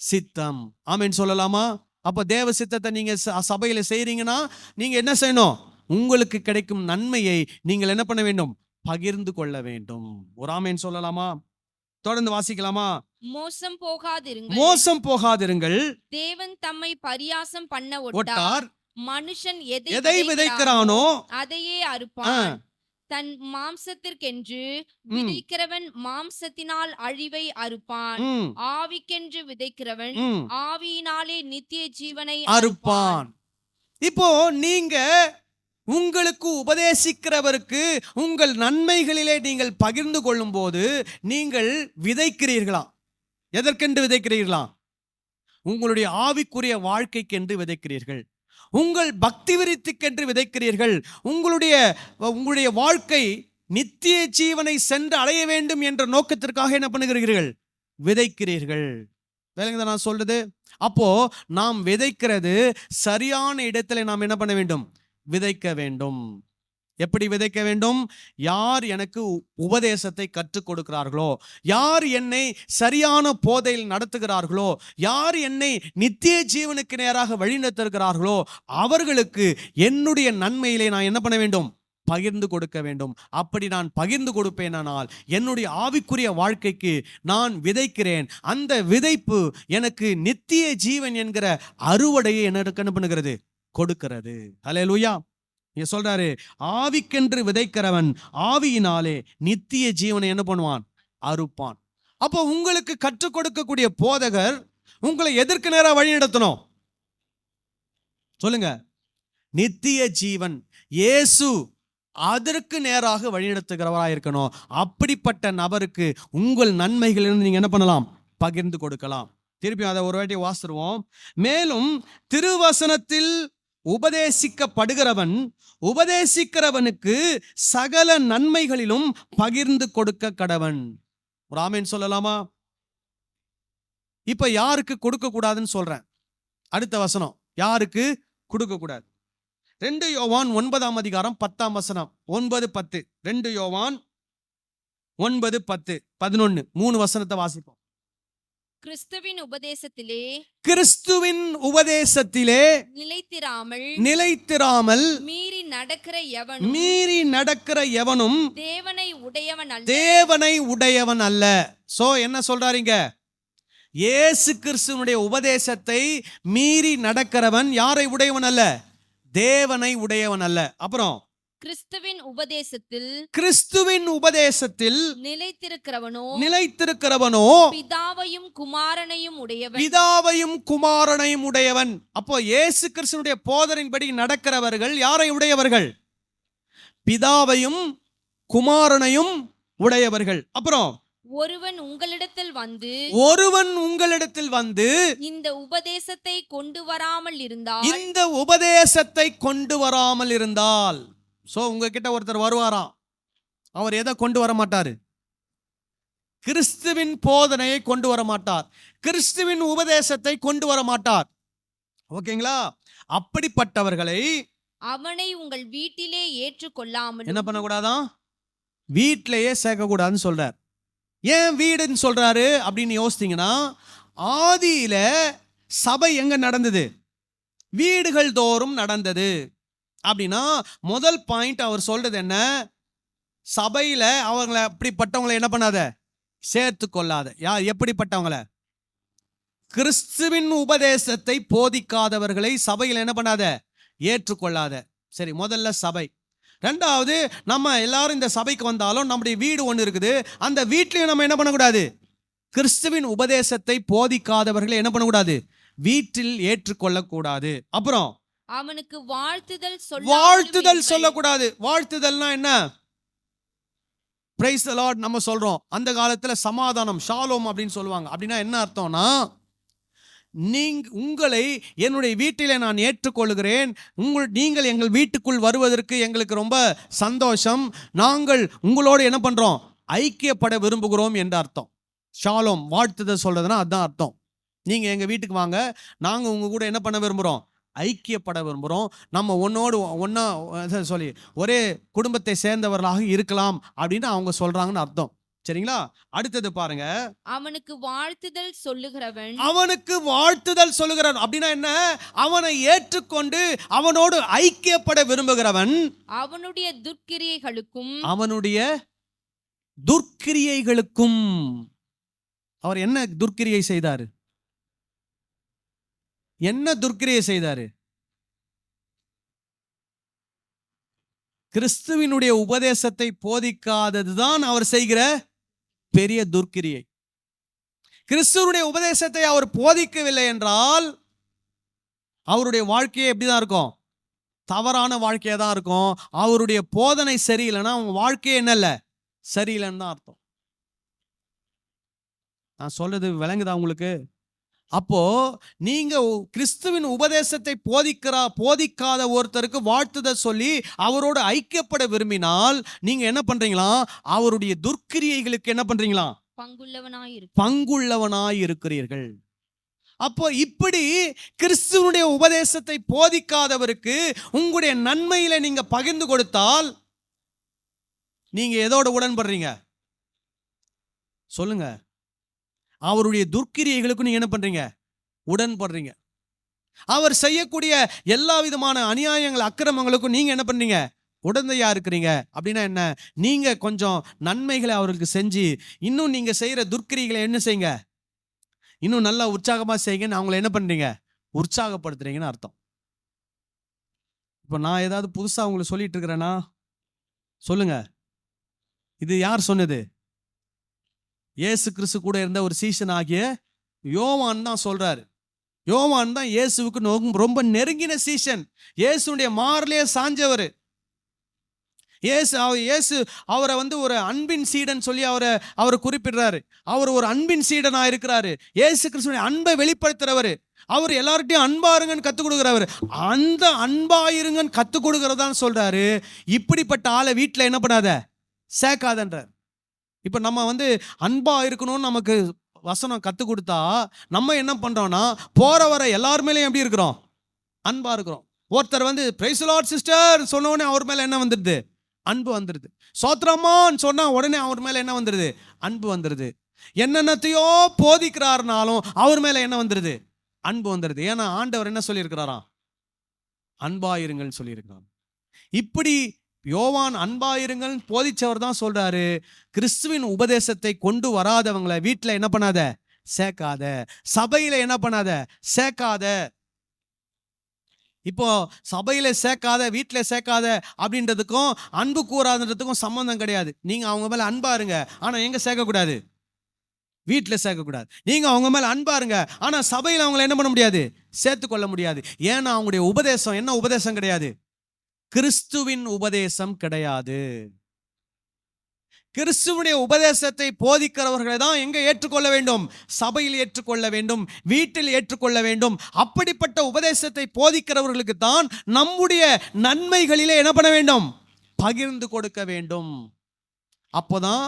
சித்தம். ஆமென் சொல்லலாமா? அப்ப தேவ சித்தத்தை நீங்க சபையில செய்றீங்கன்னா நீங்க என்ன செய்யணும், உங்களுக்கு கிடைக்கும் நன்மையை நீங்கள் என்ன பண்ண வேண்டும், பகிர்ந்து கொள்ள வேண்டும். ஒரு ஆமென் சொல்லலாமா? தொடர்ந்து வாசிக்கலாமா? மோசம் போகாதிருங்கள். தேவன் தம்மை பரியாசம் பண்ண ஒட்டார். மனுஷன் எதை விதைக்கிறானோ அதையே அறுப்பான். தன் மாம்சத்திற்கென்று விதைக்கிறவன் மாம்சத்தினால் அழிவை அறுப்பான். ஆவிக்கென்று விதைக்கிறவன் ஆவியினாலே நித்திய ஜீவனை அறுப்பான். இப்போ நீங்க உங்களுக்கு உபதேசிக்கிறவருக்கு உங்கள் நன்மைகளிலே நீங்கள் பகிர்ந்து கொள்ளும் போது நீங்கள் விதைக்கிறீர்களா? எதற்கென்று விதைக்கிறீர்களா? உங்களுடைய ஆவிக்குரிய வாழ்க்கைக்கென்று விதைக்கிறீர்கள். உங்கள் பக்தி விருத்திக்கென்று விதைக்கிறீர்கள். உங்களுடைய வாழ்க்கை நித்திய ஜீவனை சென்று அடைய வேண்டும் என்ற நோக்கத்திற்காக என்ன பண்ணுகிறீர்கள், விதைக்கிறீர்கள். வேலைங்க நான் சொல்றது? அப்போ நாம் விதைக்கிறது சரியான இடத்துல நாம் என்ன பண்ண வேண்டும், விதைக்க வேண்டும். எப்படி விதைக்க வேண்டும்? யார் எனக்கு உபதேசத்தை கற்றுக் கொடுக்கிறார்களோ, யார் என்னை சரியான போதையில் நடத்துகிறார்களோ, யார் என்னை நித்திய ஜீவனுக்கு நேராக வழிநடத்துகிறார்களோ அவர்களுக்கு என்னுடைய நன்மையிலே நான் என்ன பண்ண வேண்டும், பகிர்ந்து கொடுக்க வேண்டும். அப்படி நான் பகிர்ந்து கொடுப்பேனால் என்னுடைய ஆவிக்குரிய வாழ்க்கைக்கு நான் விதைக்கிறேன். அந்த விதைப்பு எனக்கு நித்திய ஜீவன் என்கிற அறுவடையை எனக்கு என்ன பண்ணுகிறது, கொடுக்கிறது. அல்லேலூயா. சொல்றாரு, ஆவிக்கென்று விதைக்கிறவன் ஆவியினாலே நித்திய ஜீவனை என்ன பண்ணுவான், அறுப்பான். அப்போ உங்களுக்கு கற்றுக் கொடுக்கக்கூடிய போதகர் உங்களை எதற்கு நேராக வழி நடத்தணும் சொல்லுங்க? நித்திய ஜீவன் இயேசு அதற்கு நேராக வழிநடத்துகிறவராக இருக்கணும். அப்படிப்பட்ட நபருக்கு உங்கள் நன்மைகளிலிருந்து நீங்க என்ன பண்ணலாம், பகிர்ந்து கொடுக்கலாம். திருப்பி அதை ஒரு வாட்டி வாசிடுவோம். மேலும் திருவசனத்தில் உபதேசிக்கிறவனுக்கு சகல நன்மைகளிலும் பகிர்ந்து கொடுக்க கடவன். ஒரு ஆமென் சொல்லலாமா? இப்ப யாருக்கு கொடுக்க கூடாதுன்னு சொல்றேன். அடுத்த வசனம், யாருக்கு கொடுக்க கூடாது. 2 யோவான் 9ஆம் அதிகாரம் 10ஆம் வசனம், 9:10. 2 யோவான் 9:10, 11, 3 வசனத்தை வாசிப்போம். கிறிஸ்துவின் உபதேசத்திலே நிலைத்திராமல் மீறி நடக்கிற எவனும் தேவனை உடையவன் அல்ல. சோ என்ன சொல்றாருங்க? இயேசு கிறிஸ்துவினுடைய உபதேசத்தை மீறி நடக்கிறவன் யாரை உடையவன் அல்ல, தேவனை உடையவன் அல்ல. அப்புறம் கிறிஸ்துவின் உபதேசத்தில் நிலைத்திருக்கிறவனோ பிதாவையும் குமாரனையும் உடையவன். அப்போ இயேசு கிறிஸ்துவினுடைய போதனையின்படி நடக்கிறவர்கள் யாரை உடையவர்கள்? பிதாவையும் குமாரனையும் உடையவர்கள். அப்புறம் ஒருவன் உங்களிடத்தில் வந்து ஒருவன் உங்களிடத்தில் வந்து இந்த உபதேசத்தை கொண்டு வராமல் இருந்தால் இந்த உபதேசத்தை கொண்டு வராமல் இருந்தால், சோ உங்ககிட்ட ஒருத்தர் வருவாராம், அவர் எதை கொண்டு வர மாட்டாரு? கிறிஸ்துவின் போதனையை கொண்டு வர மாட்டார், கிறிஸ்துவின் உபதேசத்தை கொண்டு வர மாட்டார். ஓகேங்களா? அப்படிப்பட்டவர்களை அவனை உங்கள் வீட்டிலே ஏற்றுக்கொள்ளாமல் என்ன பண்ணக்கூடாதான்? வீட்டிலேயே சேர்க்கக்கூடாதுன்னு சொல்றார். ஏன் வீடுன்னு சொல்றாரு அப்படின்னு யோசித்தீங்கன்னா, ஆதியில சபை எங்க நடந்தது? வீடுகள் தோறும் நடந்தது. அப்படின்னா முதல் பாயிண்ட் அவர் சொல்றது என்ன? சபையில அவங்கள அப்படிப்பட்டவங்களை என்ன பண்ணாத? சேர்த்து கொள்ளாத. யார்? எப்படிப்பட்டவங்கள? கிறிஸ்துவின் உபதேசத்தை போதிக்காதவர்களை சபையில் என்ன பண்ணாத? ஏற்றுக்கொள்ளாத. சரி, முதல்ல சபை. ரெண்டாவது, நம்ம எல்லாரும் இந்த சபைக்கு வந்தாலும் நம்முடைய வீடு ஒன்று இருக்குது, அந்த வீட்லையும் நம்ம என்ன பண்ணக்கூடாது? கிறிஸ்துவின் உபதேசத்தை போதிக்காதவர்களை என்ன பண்ணக்கூடாது? வீட்டில் ஏற்றுக்கொள்ளக்கூடாது. அப்புறம் அவனுக்கு வாழ்த்துதல் சொல்லக்கூடாது. வாழ்த்துதல்னா என்ன? பிரைஸ் தி லார்ட் நம்ம சொல்றோம். அந்த காலத்துல சமாதானம், ஷாலோம் அப்படின்னு சொல்லுவாங்க. அப்படின்னா என்ன அர்த்தம்னா, உங்களை என்னுடைய வீட்டிலே நான் ஏற்றுக்கொள்கிறேன், நீங்கள் எங்கள் வீட்டுக்குள் வருவதற்கு எங்களுக்கு ரொம்ப சந்தோஷம், நாங்கள் உங்களோடு என்ன பண்றோம்? ஐக்கியப்பட விரும்புகிறோம் என்ற அர்த்தம். ஷாலோம், வாழ்த்துதல் சொல்றதுன்னா அதுதான் அர்த்தம். நீங்க எங்க வீட்டுக்கு வாங்க, நாங்க உங்க கூட என்ன பண்ண விரும்புறோம்? ஐக்கியப்பட விரும்புகிறோம். நம்ம ஒன்னா சொல்லி ஒரே குடும்பத்தை சேர்ந்தவர்களாக இருக்கலாம் அப்படின்னு அவங்க சொல்றாங்கன்னு அர்த்தம். சரிங்களா? அடுத்தது பாருங்க. அவனுக்கு வாழ்த்துதல் சொல்லுகிறவன் அப்படின்னா என்ன? அவனை ஏற்றுக்கொண்டு அவனோடு ஐக்கியப்பட விரும்புகிறவன். அவனுடைய துர்க்கிரியைகளுக்கும் அவர் என்ன துர்க்கிரியை செய்தாரு? என்ன துர்க்கிரியை செய்தாரு? கிறிஸ்துவினுடைய உபதேசத்தை போதிக்காததுதான் அவர் செய்கிற பெரிய துர்க்கிரியை. கிறிஸ்துவனுடைய உபதேசத்தை அவர் போதிக்கவில்லை என்றால் அவருடைய வாழ்க்கையே எப்படிதான் இருக்கும்? தவறான வாழ்க்கையா தான் இருக்கும். அவருடைய போதனை சரியில்லைன்னா அவங்க வாழ்க்கையே என்னல்ல, சரியில்லைன்னு தான் அர்த்தம். நான் சொல்றது விளங்குதா உங்களுக்கு? அப்போ நீங்க கிறிஸ்துவின் உபதேசத்தை போதிக்காத ஒருத்தருக்கு வாழ்த்துதல் சொல்லி அவரோடு ஐக்கியப்பட விரும்பினால் நீங்க என்ன பண்றீங்களா? அவருடைய துர்க்கிரியைகளுக்கு என்ன பண்றீங்களா? பங்குள்ளவனாய் இருக்கிறீர்கள். அப்போ இப்படி கிறிஸ்துவனுடைய உபதேசத்தை போதிக்காதவருக்கு உங்களுடைய நன்மையில நீங்க பகிர்ந்து கொடுத்தால் நீங்க எதோட உடன்படுறீங்க? சொல்லுங்க. அவருடைய துர்க்கிரியைகளுக்கும் நீங்க என்ன பண்றீங்க? உடன்படுறீங்க. அவர் செய்யக்கூடிய எல்லா விதமான அநியாயங்கள், அக்கிரமங்களுக்கும் நீங்க என்ன பண்றீங்க? உடந்தையா இருக்கிறீங்க. அப்படின்னா என்ன? நீங்க கொஞ்சம் நன்மைகளை அவர்களுக்கு செஞ்சு இன்னும் நீங்க செய்யற துர்க்கிரியைகளை என்ன செய்யுங்க? இன்னும் நல்லா உற்சாகமா செய்யுங்கன்னு அவங்களை என்ன பண்றீங்க? உற்சாகப்படுத்துறீங்கன்னு அர்த்தம். இப்போ நான் ஏதாவது புதுசா அவங்களை சொல்லிட்டு இருக்கிறேன்னா சொல்லுங்க. இது யார் சொன்னது? இயேசு கிறிஸ்து கூட இருந்த ஒரு சீஷன் ஆகிய யோவான் தான் சொல்றாரு. யோவான் தான் இயேசுவுக்கு ரொம்ப நெருங்கின சீஷன். இயேசுடைய மார்லயே சாஞ்சவர். இயேசு அவரை ஒரு அன்பின் சீடன் சொல்லி அவரை குறிப்பிடுறாரு. அவர் ஒரு அன்பின் சீடனா இருக்கிறாரு. இயேசு கிறிஸ்துடைய அன்பை வெளிப்படுத்துறவர். அவர் எல்லார்ட்டையும் அன்பாருங்கன்னு கத்துக் கொடுக்குறவர். அந்த அன்பாயிருங்கன்னு கத்துக் கொடுக்கறதான்னு சொல்றாரு. இப்படிப்பட்ட ஆளை வீட்டில் என்ன பண்ணாத? சேர்க்காதன்றார். இப்போ நம்ம அன்பா இருக்கணும்னு நமக்கு வசனம் கற்றுக் கொடுத்தா நம்ம என்ன பண்றோம்னா போற வர எல்லார் மேலேயும் எப்படி இருக்கிறோம்? அன்பா இருக்கிறோம். ஒருத்தர் பிரைஸ் தி லார்ட் சிஸ்டர் சொன்ன உடனே அவர் மேல என்ன வந்துடுது? அன்பு வந்துடுது. சோத்ரமான்னு சொன்னா உடனே அவர் மேல என்ன வந்துடுது? அன்பு வந்துடுது. என்னென்னத்தையோ போதிக்கிறாருனாலும் அவர் மேல என்ன வந்துடுது? அன்பு வந்துடுது. ஏன்னா ஆண்டவர் என்ன சொல்லியிருக்கிறாராம்? அன்பாயிருங்கள்னு சொல்லியிருக்கிறார். இப்படி யோவான் அன்பாயிருங்கள் போதிச்சவர் தான் சொல்றாரு, கிறிஸ்துவின் உபதேசத்தை கொண்டு வராதவங்களை வீட்டில் என்ன பண்ணாத? சேர்க்காத. சபையில என்ன பண்ணாத? சேர்க்காத. இப்போ சபையில சேர்க்காத, வீட்டில் சேர்க்காத அப்படின்றதுக்கும் அன்பு கூறாதுன்றதுக்கும் சம்பந்தம் கிடையாது. நீங்க அவங்க மேல அன்பா இருங்க, ஆனா எங்க சேர்க்கக்கூடாது? வீட்டில் சேர்க்கக்கூடாது. நீங்க அவங்க மேல அன்பா இருங்க, ஆனா சபையில் அவங்களை என்ன பண்ண முடியாது? சேர்த்துக்கொள்ள முடியாது. ஏன்னா அவங்களுடைய உபதேசம் என்ன உபதேசம் கிடையாது? கிறிஸ்துவின் உபதேசம் கிடையாது. கிறிஸ்துவுடைய உபதேசத்தை போதிக்கிறவர்களை தான் எங்க ஏற்றுக்கொள்ள வேண்டும்? சபையில் ஏற்றுக்கொள்ள வேண்டும், வீட்டில் ஏற்றுக்கொள்ள வேண்டும். அப்படிப்பட்ட உபதேசத்தை போதிக்கிறவர்களுக்கு தான் நம்முடைய நன்மைகளிலே என்ன பண்ண வேண்டும்? பகிர்ந்து கொடுக்க வேண்டும். அப்போதான்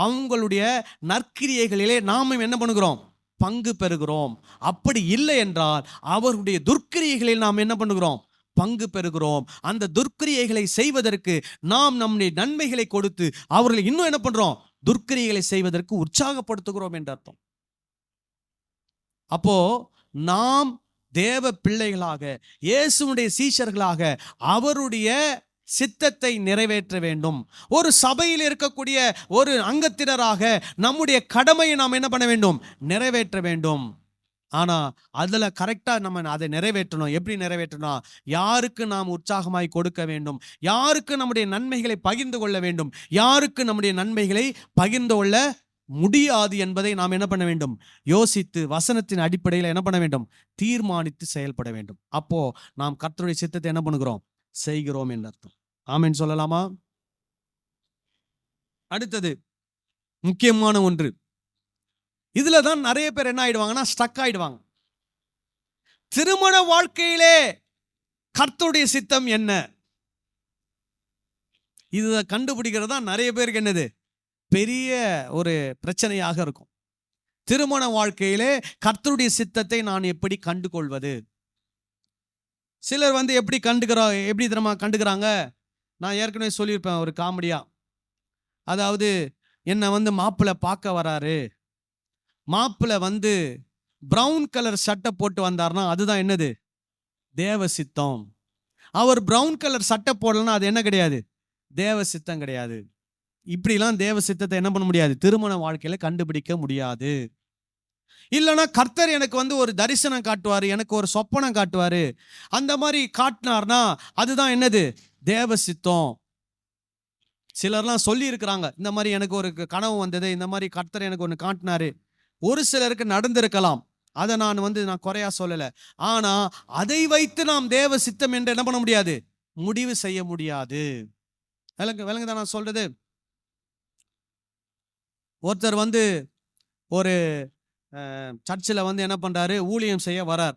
அவங்களுடைய நற்கிரியைகளிலே நாமும் என்ன பண்ணுகிறோம்? பங்கு பெறுகிறோம். அப்படி இல்லை என்றால் அவர்களுடைய துர்க்கிரியைகளில் நாம் என்ன பண்ணுகிறோம்? பங்கு பெறுகிறோம். அந்த துர்க்கிரியைகளை செய்வதற்கு நாம் நம்முடைய நன்மைகளை கொடுத்து அவர்களை இன்னும் என்ன பண்றோம்? துர்க்கிரியைகளை செய்வதற்கு உற்சாகப்படுத்துகிறோம் என்று அர்த்தம். அப்போ நாம் தேவ பிள்ளைகளாக, இயேசுவுடைய சீஷர்களாக அவருடைய சித்தத்தை நிறைவேற்ற வேண்டும். ஒரு சபையில் இருக்கக்கூடிய ஒரு அங்கத்தினராக நம்முடைய கடமையை நாம் என்ன பண்ண வேண்டும்? நிறைவேற்ற வேண்டும். ஆனா அதுல கரெக்டா நம்ம அதை நிறைவேற்றணும். எப்படி நிறைவேற்றணும்? யாருக்கு நாம் உற்சாகமாய் கொடுக்க வேண்டும், யாருக்கு நம்முடைய நன்மைகளை பகிர்ந்து கொள்ள வேண்டும், யாருக்கு நம்முடைய நன்மைகளை பகிர்ந்து கொள்ள முடியாது என்பதை நாம் என்ன பண்ண வேண்டும்? யோசித்து வசனத்தின் அடிப்படையில் என்ன பண்ண வேண்டும்? தீர்மானித்து செயல்பட வேண்டும். அப்போ நாம் கர்த்தருடைய சித்தத்தை என்ன பண்ணுகிறோம்? செய்கிறோம் என்று அர்த்தம். ஆமென் சொல்லலாமா? அடுத்தது முக்கியமான ஒன்று. இதுல தான் நிறைய பேர் என்ன ஆயிடுவாங்கன்னா ஸ்டக் ஆயிடுவாங்க. திருமண வாழ்க்கையிலே கர்த்தருடைய சித்தம் என்ன? இதை கண்டுபிடிக்கிறது தான் நிறைய பேருக்கு என்னது பெரிய ஒரு பிரச்சனையாக இருக்கும். திருமண வாழ்க்கையிலே கர்த்தருடைய சித்தத்தை நான் எப்படி கண்டுகொள்வது? சிலர் எப்படி கண்டுக்கிறாங்க? நான் ஏற்கனவே சொல்லியிருப்பேன் ஒரு காமெடியா. அதாவது என்னை மாப்பிள்ளை பார்க்க வராரு, மாப்பிள்ளை பிரவுன் கலர் சட்டை போட்டு வந்தார்னா அதுதான் என்னது? தேவ சித்தம். அவர் பிரவுன் கலர் சட்டை போடலன்னா அது என்ன கிடையாது? தேவ சித்தம் கிடையாது. இப்படிலாம் தேவ சித்தத்தை என்ன பண்ண முடியாது? திருமண வாழ்க்கையில கண்டுபிடிக்க முடியாது. இல்லைன்னா கர்த்தர் எனக்கு ஒரு தரிசனம் காட்டுவார், எனக்கு ஒரு சொப்பனம் காட்டுவார், அந்த மாதிரி காட்டினார்னா அதுதான் என்னது? தேவ சித்தம். சிலர்லாம் சொல்லி இருக்கிறாங்க, இந்த மாதிரி எனக்கு ஒரு கனவு வந்தது, இந்த மாதிரி கர்த்தர் எனக்கு ஒன்று காட்டினாரு. ஒரு சிலருக்கு நடந்திருக்கலாம், அதை நான் குறையா சொல்லலை. ஆனா அதை வைத்து நாம் தேவ சித்தம் என்று என்ன பண்ண முடியாது? முடிவு செய்ய முடியாது. விளங்குதான் நான் சொல்றது? ஒருத்தர் ஒரு சர்ச்சில் என்ன பண்றாரு? ஊழியம் செய்ய வரார்.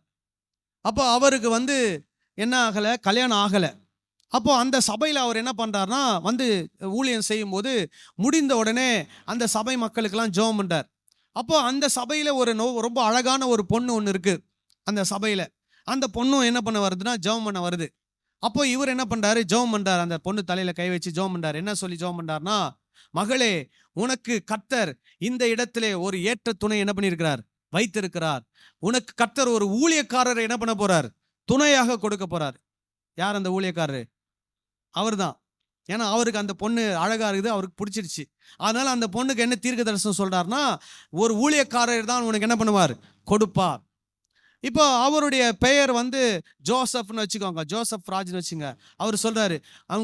அப்போ அவருக்கு என்ன ஆகலை? கல்யாணம் ஆகலை. அப்போ அந்த சபையில் அவர் என்ன பண்றாருன்னா ஊழியம் செய்யும் போது முடிந்த உடனே அந்த சபை மக்களுக்கெல்லாம் ஜெபம் பண்றார். அப்போ அந்த சபையில ரொம்ப அழகான ஒரு பொண்ணு ஒன்று இருக்கு. அந்த சபையில அந்த பொண்ணும் என்ன பண்ண வருதுன்னா ஜெபம் பண்ண வருது. அப்போ இவர் என்ன பண்றாரு? ஜெபம் பண்றாரு. அந்த பொண்ணு தலையில கை வச்சு ஜெபம் பண்றாரு. என்ன சொல்லி ஜெபம் பண்றாருன்னா, மகளே, உனக்கு கர்த்தர் இந்த இடத்திலே ஒரு ஏற்ற துணை என்ன பண்ணியிருக்கிறார்? வைத்திருக்கிறார். உனக்கு கர்த்தர் ஒரு ஊழியக்காரரை என்ன பண்ண போறார்? துணையாக கொடுக்க போறார். யார் அந்த ஊழியக்காரரு? அவர் தான். ஏன்னா அவருக்கு அந்த பொண்ணு அழகா இருக்குது, அவருக்கு பிடிச்சிருச்சு. அதனால அந்த பொண்ணுக்கு என்ன தீர்க்க தரிசனம் சொல்றாருன்னா, ஒரு ஊழியக்காரர் தான் உனக்கு என்ன பண்ணுவார்? கொடுப்பார். இப்போ அவருடைய பெயர் ஜோசப்னு வச்சுக்கோங்க, ஜோசப் ராஜ்னு வச்சுங்க. அவர் சொல்றாரு,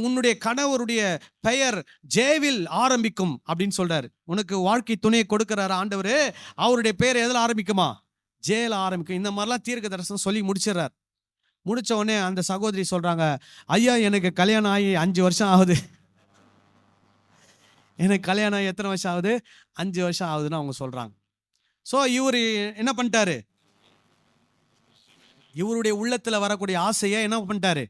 உன்னுடைய கணவருடைய பெயர் ஜேவில் ஆரம்பிக்கும் அப்படின்னு சொல்றாரு. உனக்கு வாழ்க்கை துணையை கொடுக்கிறாரு ஆண்டவர், அவருடைய பெயர் எதில் ஆரம்பிக்குமா? ஜேல ஆரம்பிக்கும். இந்த மாதிரிலாம் தீர்க்க தரிசனம் சொல்லி முடிச்சிடறார். முடிச்ச உடனே அந்த சகோதரி சொல்றாங்க, ஐயா எனக்கு கல்யாணம் ஆகி 5 வருஷம் ஆகுது. எனக்கு கல்யாணம் ஆகி எத்தனை வருஷம் ஆகுது? 5 வருஷம் ஆகுதுன்னு அவங்க சொல்றாங்க. ஸோ இவர் என்ன பண்ணிட்டாரு? இவருடைய உள்ளத்துல வரக்கூடிய ஆசையை என்ன பண்ணிட்டாரு?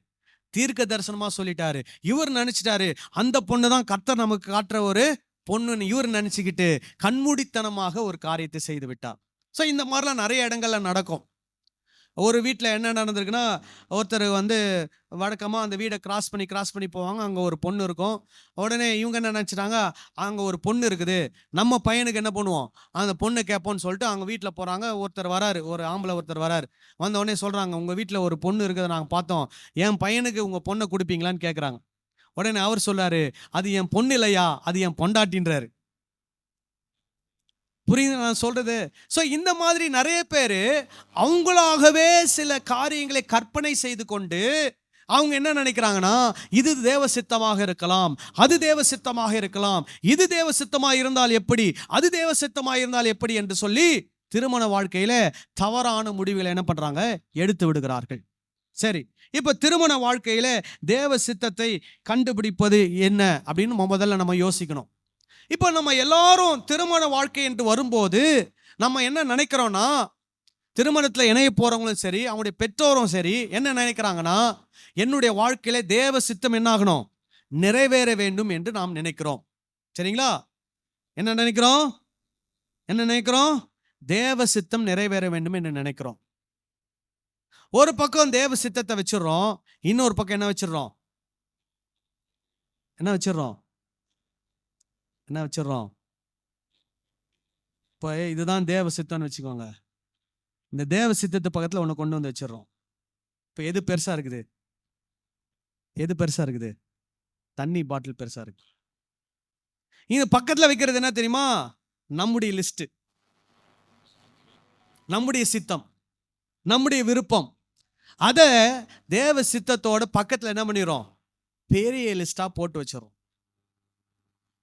தீர்க்க தரிசனமா சொல்லிட்டாரு. இவர் நினைச்சிட்டாரு அந்த பொண்ணு தான் கர்த்தர் நமக்கு காட்டுற ஒரு பொண்ணுன்னு இவர் நினைச்சுக்கிட்டு கண்மூடித்தனமாக ஒரு காரியத்தை செய்து விட்டார். ஸோ இந்த மாதிரிலாம் நிறைய இடங்கள்ல நடக்கும். ஒரு வீட்டில் என்ன நடந்திருக்குன்னா, ஒருத்தர் வழக்கமாக அந்த வீடை கிராஸ் பண்ணி போவாங்க. அங்கே ஒரு பொண்ணு இருக்கும். உடனே இவங்க என்ன நினச்சிட்டாங்க, அங்கே ஒரு பொண்ணு இருக்குது, நம்ம பையனுக்கு என்ன பண்ணுவோம், அந்த பொண்ணை கேட்போம்னு சொல்லிட்டு அவங்க வீட்டில் போகிறாங்க. ஒருத்தர் வராரு, ஒரு ஆம்பளை ஒருத்தர் வராரு. வந்த உடனே சொல்கிறாங்க, உங்கள் வீட்டில் ஒரு பொண்ணு இருக்குது, நாங்கள் பார்த்தோம், என் பையனுக்கு உங்கள் பொண்ணை கொடுப்பீங்களான்னு கேட்குறாங்க. உடனே அவர் சொல்றாரு, அது என் பொண்ணு இல்லையா, அது என் பொண்டாட்டின்றாரு. புரியுது நான் சொல்றது? ஸோ இந்த மாதிரி நிறைய பேர் அவங்களாகவே சில காரியங்களை கற்பனை செய்து கொண்டு அவங்க என்ன நினைக்கிறாங்கன்னா, இது தேவ சித்தமாக இருக்கலாம், அது தேவ சித்தமாக இருக்கலாம், இது தேவ சித்தமாக இருந்தால் எப்படி, அது தேவ சித்தமாக இருந்தால் எப்படி என்று சொல்லி திருமண வாழ்க்கையில தவறான முடிவுகளை என்ன பண்றாங்க? எடுத்து விடுகிறார்கள். சரி, இப்ப திருமண வாழ்க்கையில தேவ சித்தத்தை கண்டுபிடிப்பது என்ன அப்படின்னு முதல்ல நம்ம யோசிக்கணும். இப்போ நம்ம எல்லாரும் திருமண வாழ்க்கை என்று வரும்போது நம்ம என்ன நினைக்கிறோம்னா, திருமணத்தில் இணைய போறவங்களும் சரி, அவங்களுடைய பெற்றோரும் சரி என்ன நினைக்கிறாங்கன்னா, என்னுடைய வாழ்க்கையில தேவ சித்தம் என்ன ஆகணும், நிறைவேற வேண்டும் என்று நாம் நினைக்கிறோம். சரிங்களா? என்ன நினைக்கிறோம்? என்ன நினைக்கிறோம்? தேவ சித்தம் நிறைவேற வேண்டும் என்று நினைக்கிறோம். ஒரு பக்கம் தேவ சித்தத்தை வச்சிடறோம், இன்னொரு பக்கம் என்ன வச்சிடறோம்? என்ன வச்சிடறோம்? என்ன வச்சிடறோம்? இப்போ இதுதான் தேவ சித்தம்னு வச்சுக்கோங்க. இந்த தேவ சித்தத்து பக்கத்தில் ஒன்று கொண்டு வந்து வச்சிடறோம். இப்போ எது பெருசா இருக்குது? எது பெருசா இருக்குது? தண்ணி பாட்டில் பெருசா இருக்கு. இது பக்கத்தில் வைக்கிறது என்ன தெரியுமா? நம்முடைய லிஸ்ட், நம்முடைய சித்தம், நம்முடைய விருப்பம். அதை தேவ சித்தத்தோட பக்கத்தில் என்ன பண்ணிடுறோம்? பெரிய லிஸ்டா போட்டு வச்சிடறோம்.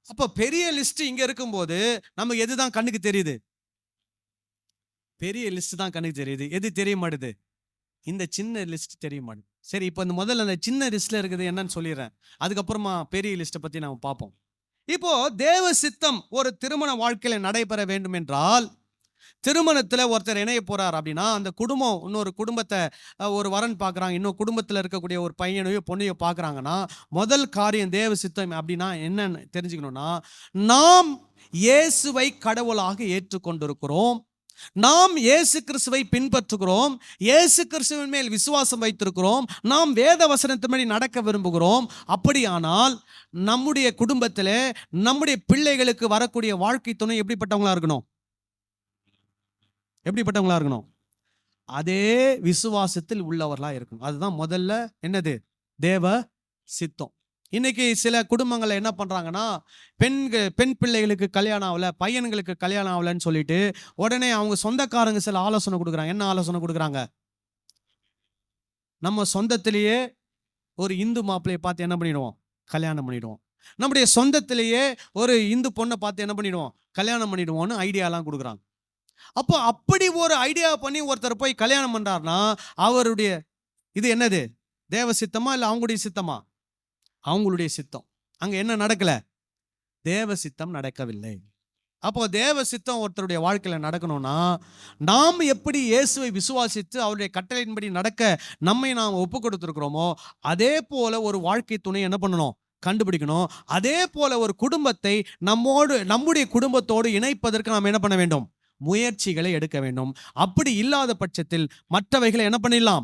அப்போ பெரிய லிஸ்ட் இங்க இருக்கும்போது நமக்கு எதுதான் கண்ணுக்கு தெரியுது? பெரிய லிஸ்ட் தான் கண்ணுக்கு தெரியுது. எது தெரிய மாட்டுது? இந்த சின்ன லிஸ்ட் தெரிய மாட்டுது. சரி, இப்போ இந்த முதல்ல அந்த சின்ன லிஸ்ட்ல இருக்குது என்னன்னு சொல்லிடுறேன், அதுக்கப்புறமா பெரிய லிஸ்ட்டை பத்தி நம்ம பார்ப்போம். இப்போ தேவ சித்தம் ஒரு திருமண வாழ்க்கையில நடைபெற வேண்டும் என்றால், திருமணத்துல ஒருத்தர் இணைய போறார் அப்படின்னா, அந்த குடும்பம் இன்னொரு குடும்பத்தை ஒரு வரன் பார்க்குறாங்க, இன்னொரு குடும்பத்தில் இருக்கக்கூடிய ஒரு பையனையோ பொண்ணையோ பார்க்குறாங்கன்னா, முதல் காரியம் தேவ சித்தம் அப்படின்னா என்னன்னு தெரிஞ்சுக்கணும்னா, நாம் இயேசுவை கடவுளாக ஏற்றுக்கொண்டிருக்கிறோம், நாம் இயேசு கிறிஸ்துவை பின்பற்றுகிறோம், இயேசு கிறிஸ்துவின் மேல் விசுவாசம் வைத்திருக்கிறோம், நாம் வேத வசனத்தின்படி நடக்க விரும்புகிறோம். அப்படியானால் நம்முடைய குடும்பத்தில் நம்முடைய பிள்ளைகளுக்கு வரக்கூடிய வாழ்க்கை துணை எப்படிப்பட்டவங்களா இருக்கணும்? எப்படிப்பட்டவங்களா இருக்கணும்? அதே விசுவாசத்தில் உள்ளவர்களா இருக்கணும். அதுதான் முதல்ல என்னது? தேவ சித்தம். இன்னைக்கு சில குடும்பங்களை என்ன பண்றாங்கன்னா, பெண் பிள்ளைகளுக்கு கல்யாணம் ஆகல, பையன்களுக்கு கல்யாணம் ஆகலன்னு சொல்லிட்டு உடனே அவங்க சொந்தக்காரங்க சில ஆலோசனை கொடுக்குறாங்க. என்ன ஆலோசனை கொடுக்குறாங்க? நம்ம சொந்தத்திலேயே ஒரு இந்து மாப்பிள்ளையை பார்த்து என்ன பண்ணிடுவோம்? கல்யாணம் பண்ணிடுவோம். நம்முடைய சொந்தத்திலேயே ஒரு இந்து பொண்ணை பார்த்து என்ன பண்ணிடுவோம்? கல்யாணம் பண்ணிடுவோம்னு ஐடியாலாம் கொடுக்குறாங்க. அப்போ அப்படி ஒரு ஐடியா பண்ணி ஒருத்தர் போய் கல்யாணம் பண்றாருன்னா, அவருடைய இது என்னது? தேவ சித்தமா இல்லை அவங்களுடைய சித்தமா? அவங்களுடைய சித்தம். அங்க என்ன நடக்கல? தேவ சித்தம் நடக்கவில்லை. அப்போ தேவ சித்தம் ஒருத்தருடைய வாழ்க்கையில நடக்கணும்னா, நாம் எப்படி இயேசுவை விசுவாசித்து அவருடைய கட்டளையின்படி நடக்க நம்மை நாம் ஒப்பு கொடுத்துருக்கிறோமோ, அதே போல ஒரு வாழ்க்கை துணை என்ன பண்ணணும்? கண்டுபிடிக்கணும். அதே போல ஒரு குடும்பத்தை நம்முடைய குடும்பத்தோடு இணைப்பதற்கு நாம் என்ன பண்ண வேண்டும்? முயற்சிகளை எடுக்க வேண்டும். அப்படி இல்லாத பட்சத்தில் மற்றவைகளை என்ன பண்ணிடலாம்?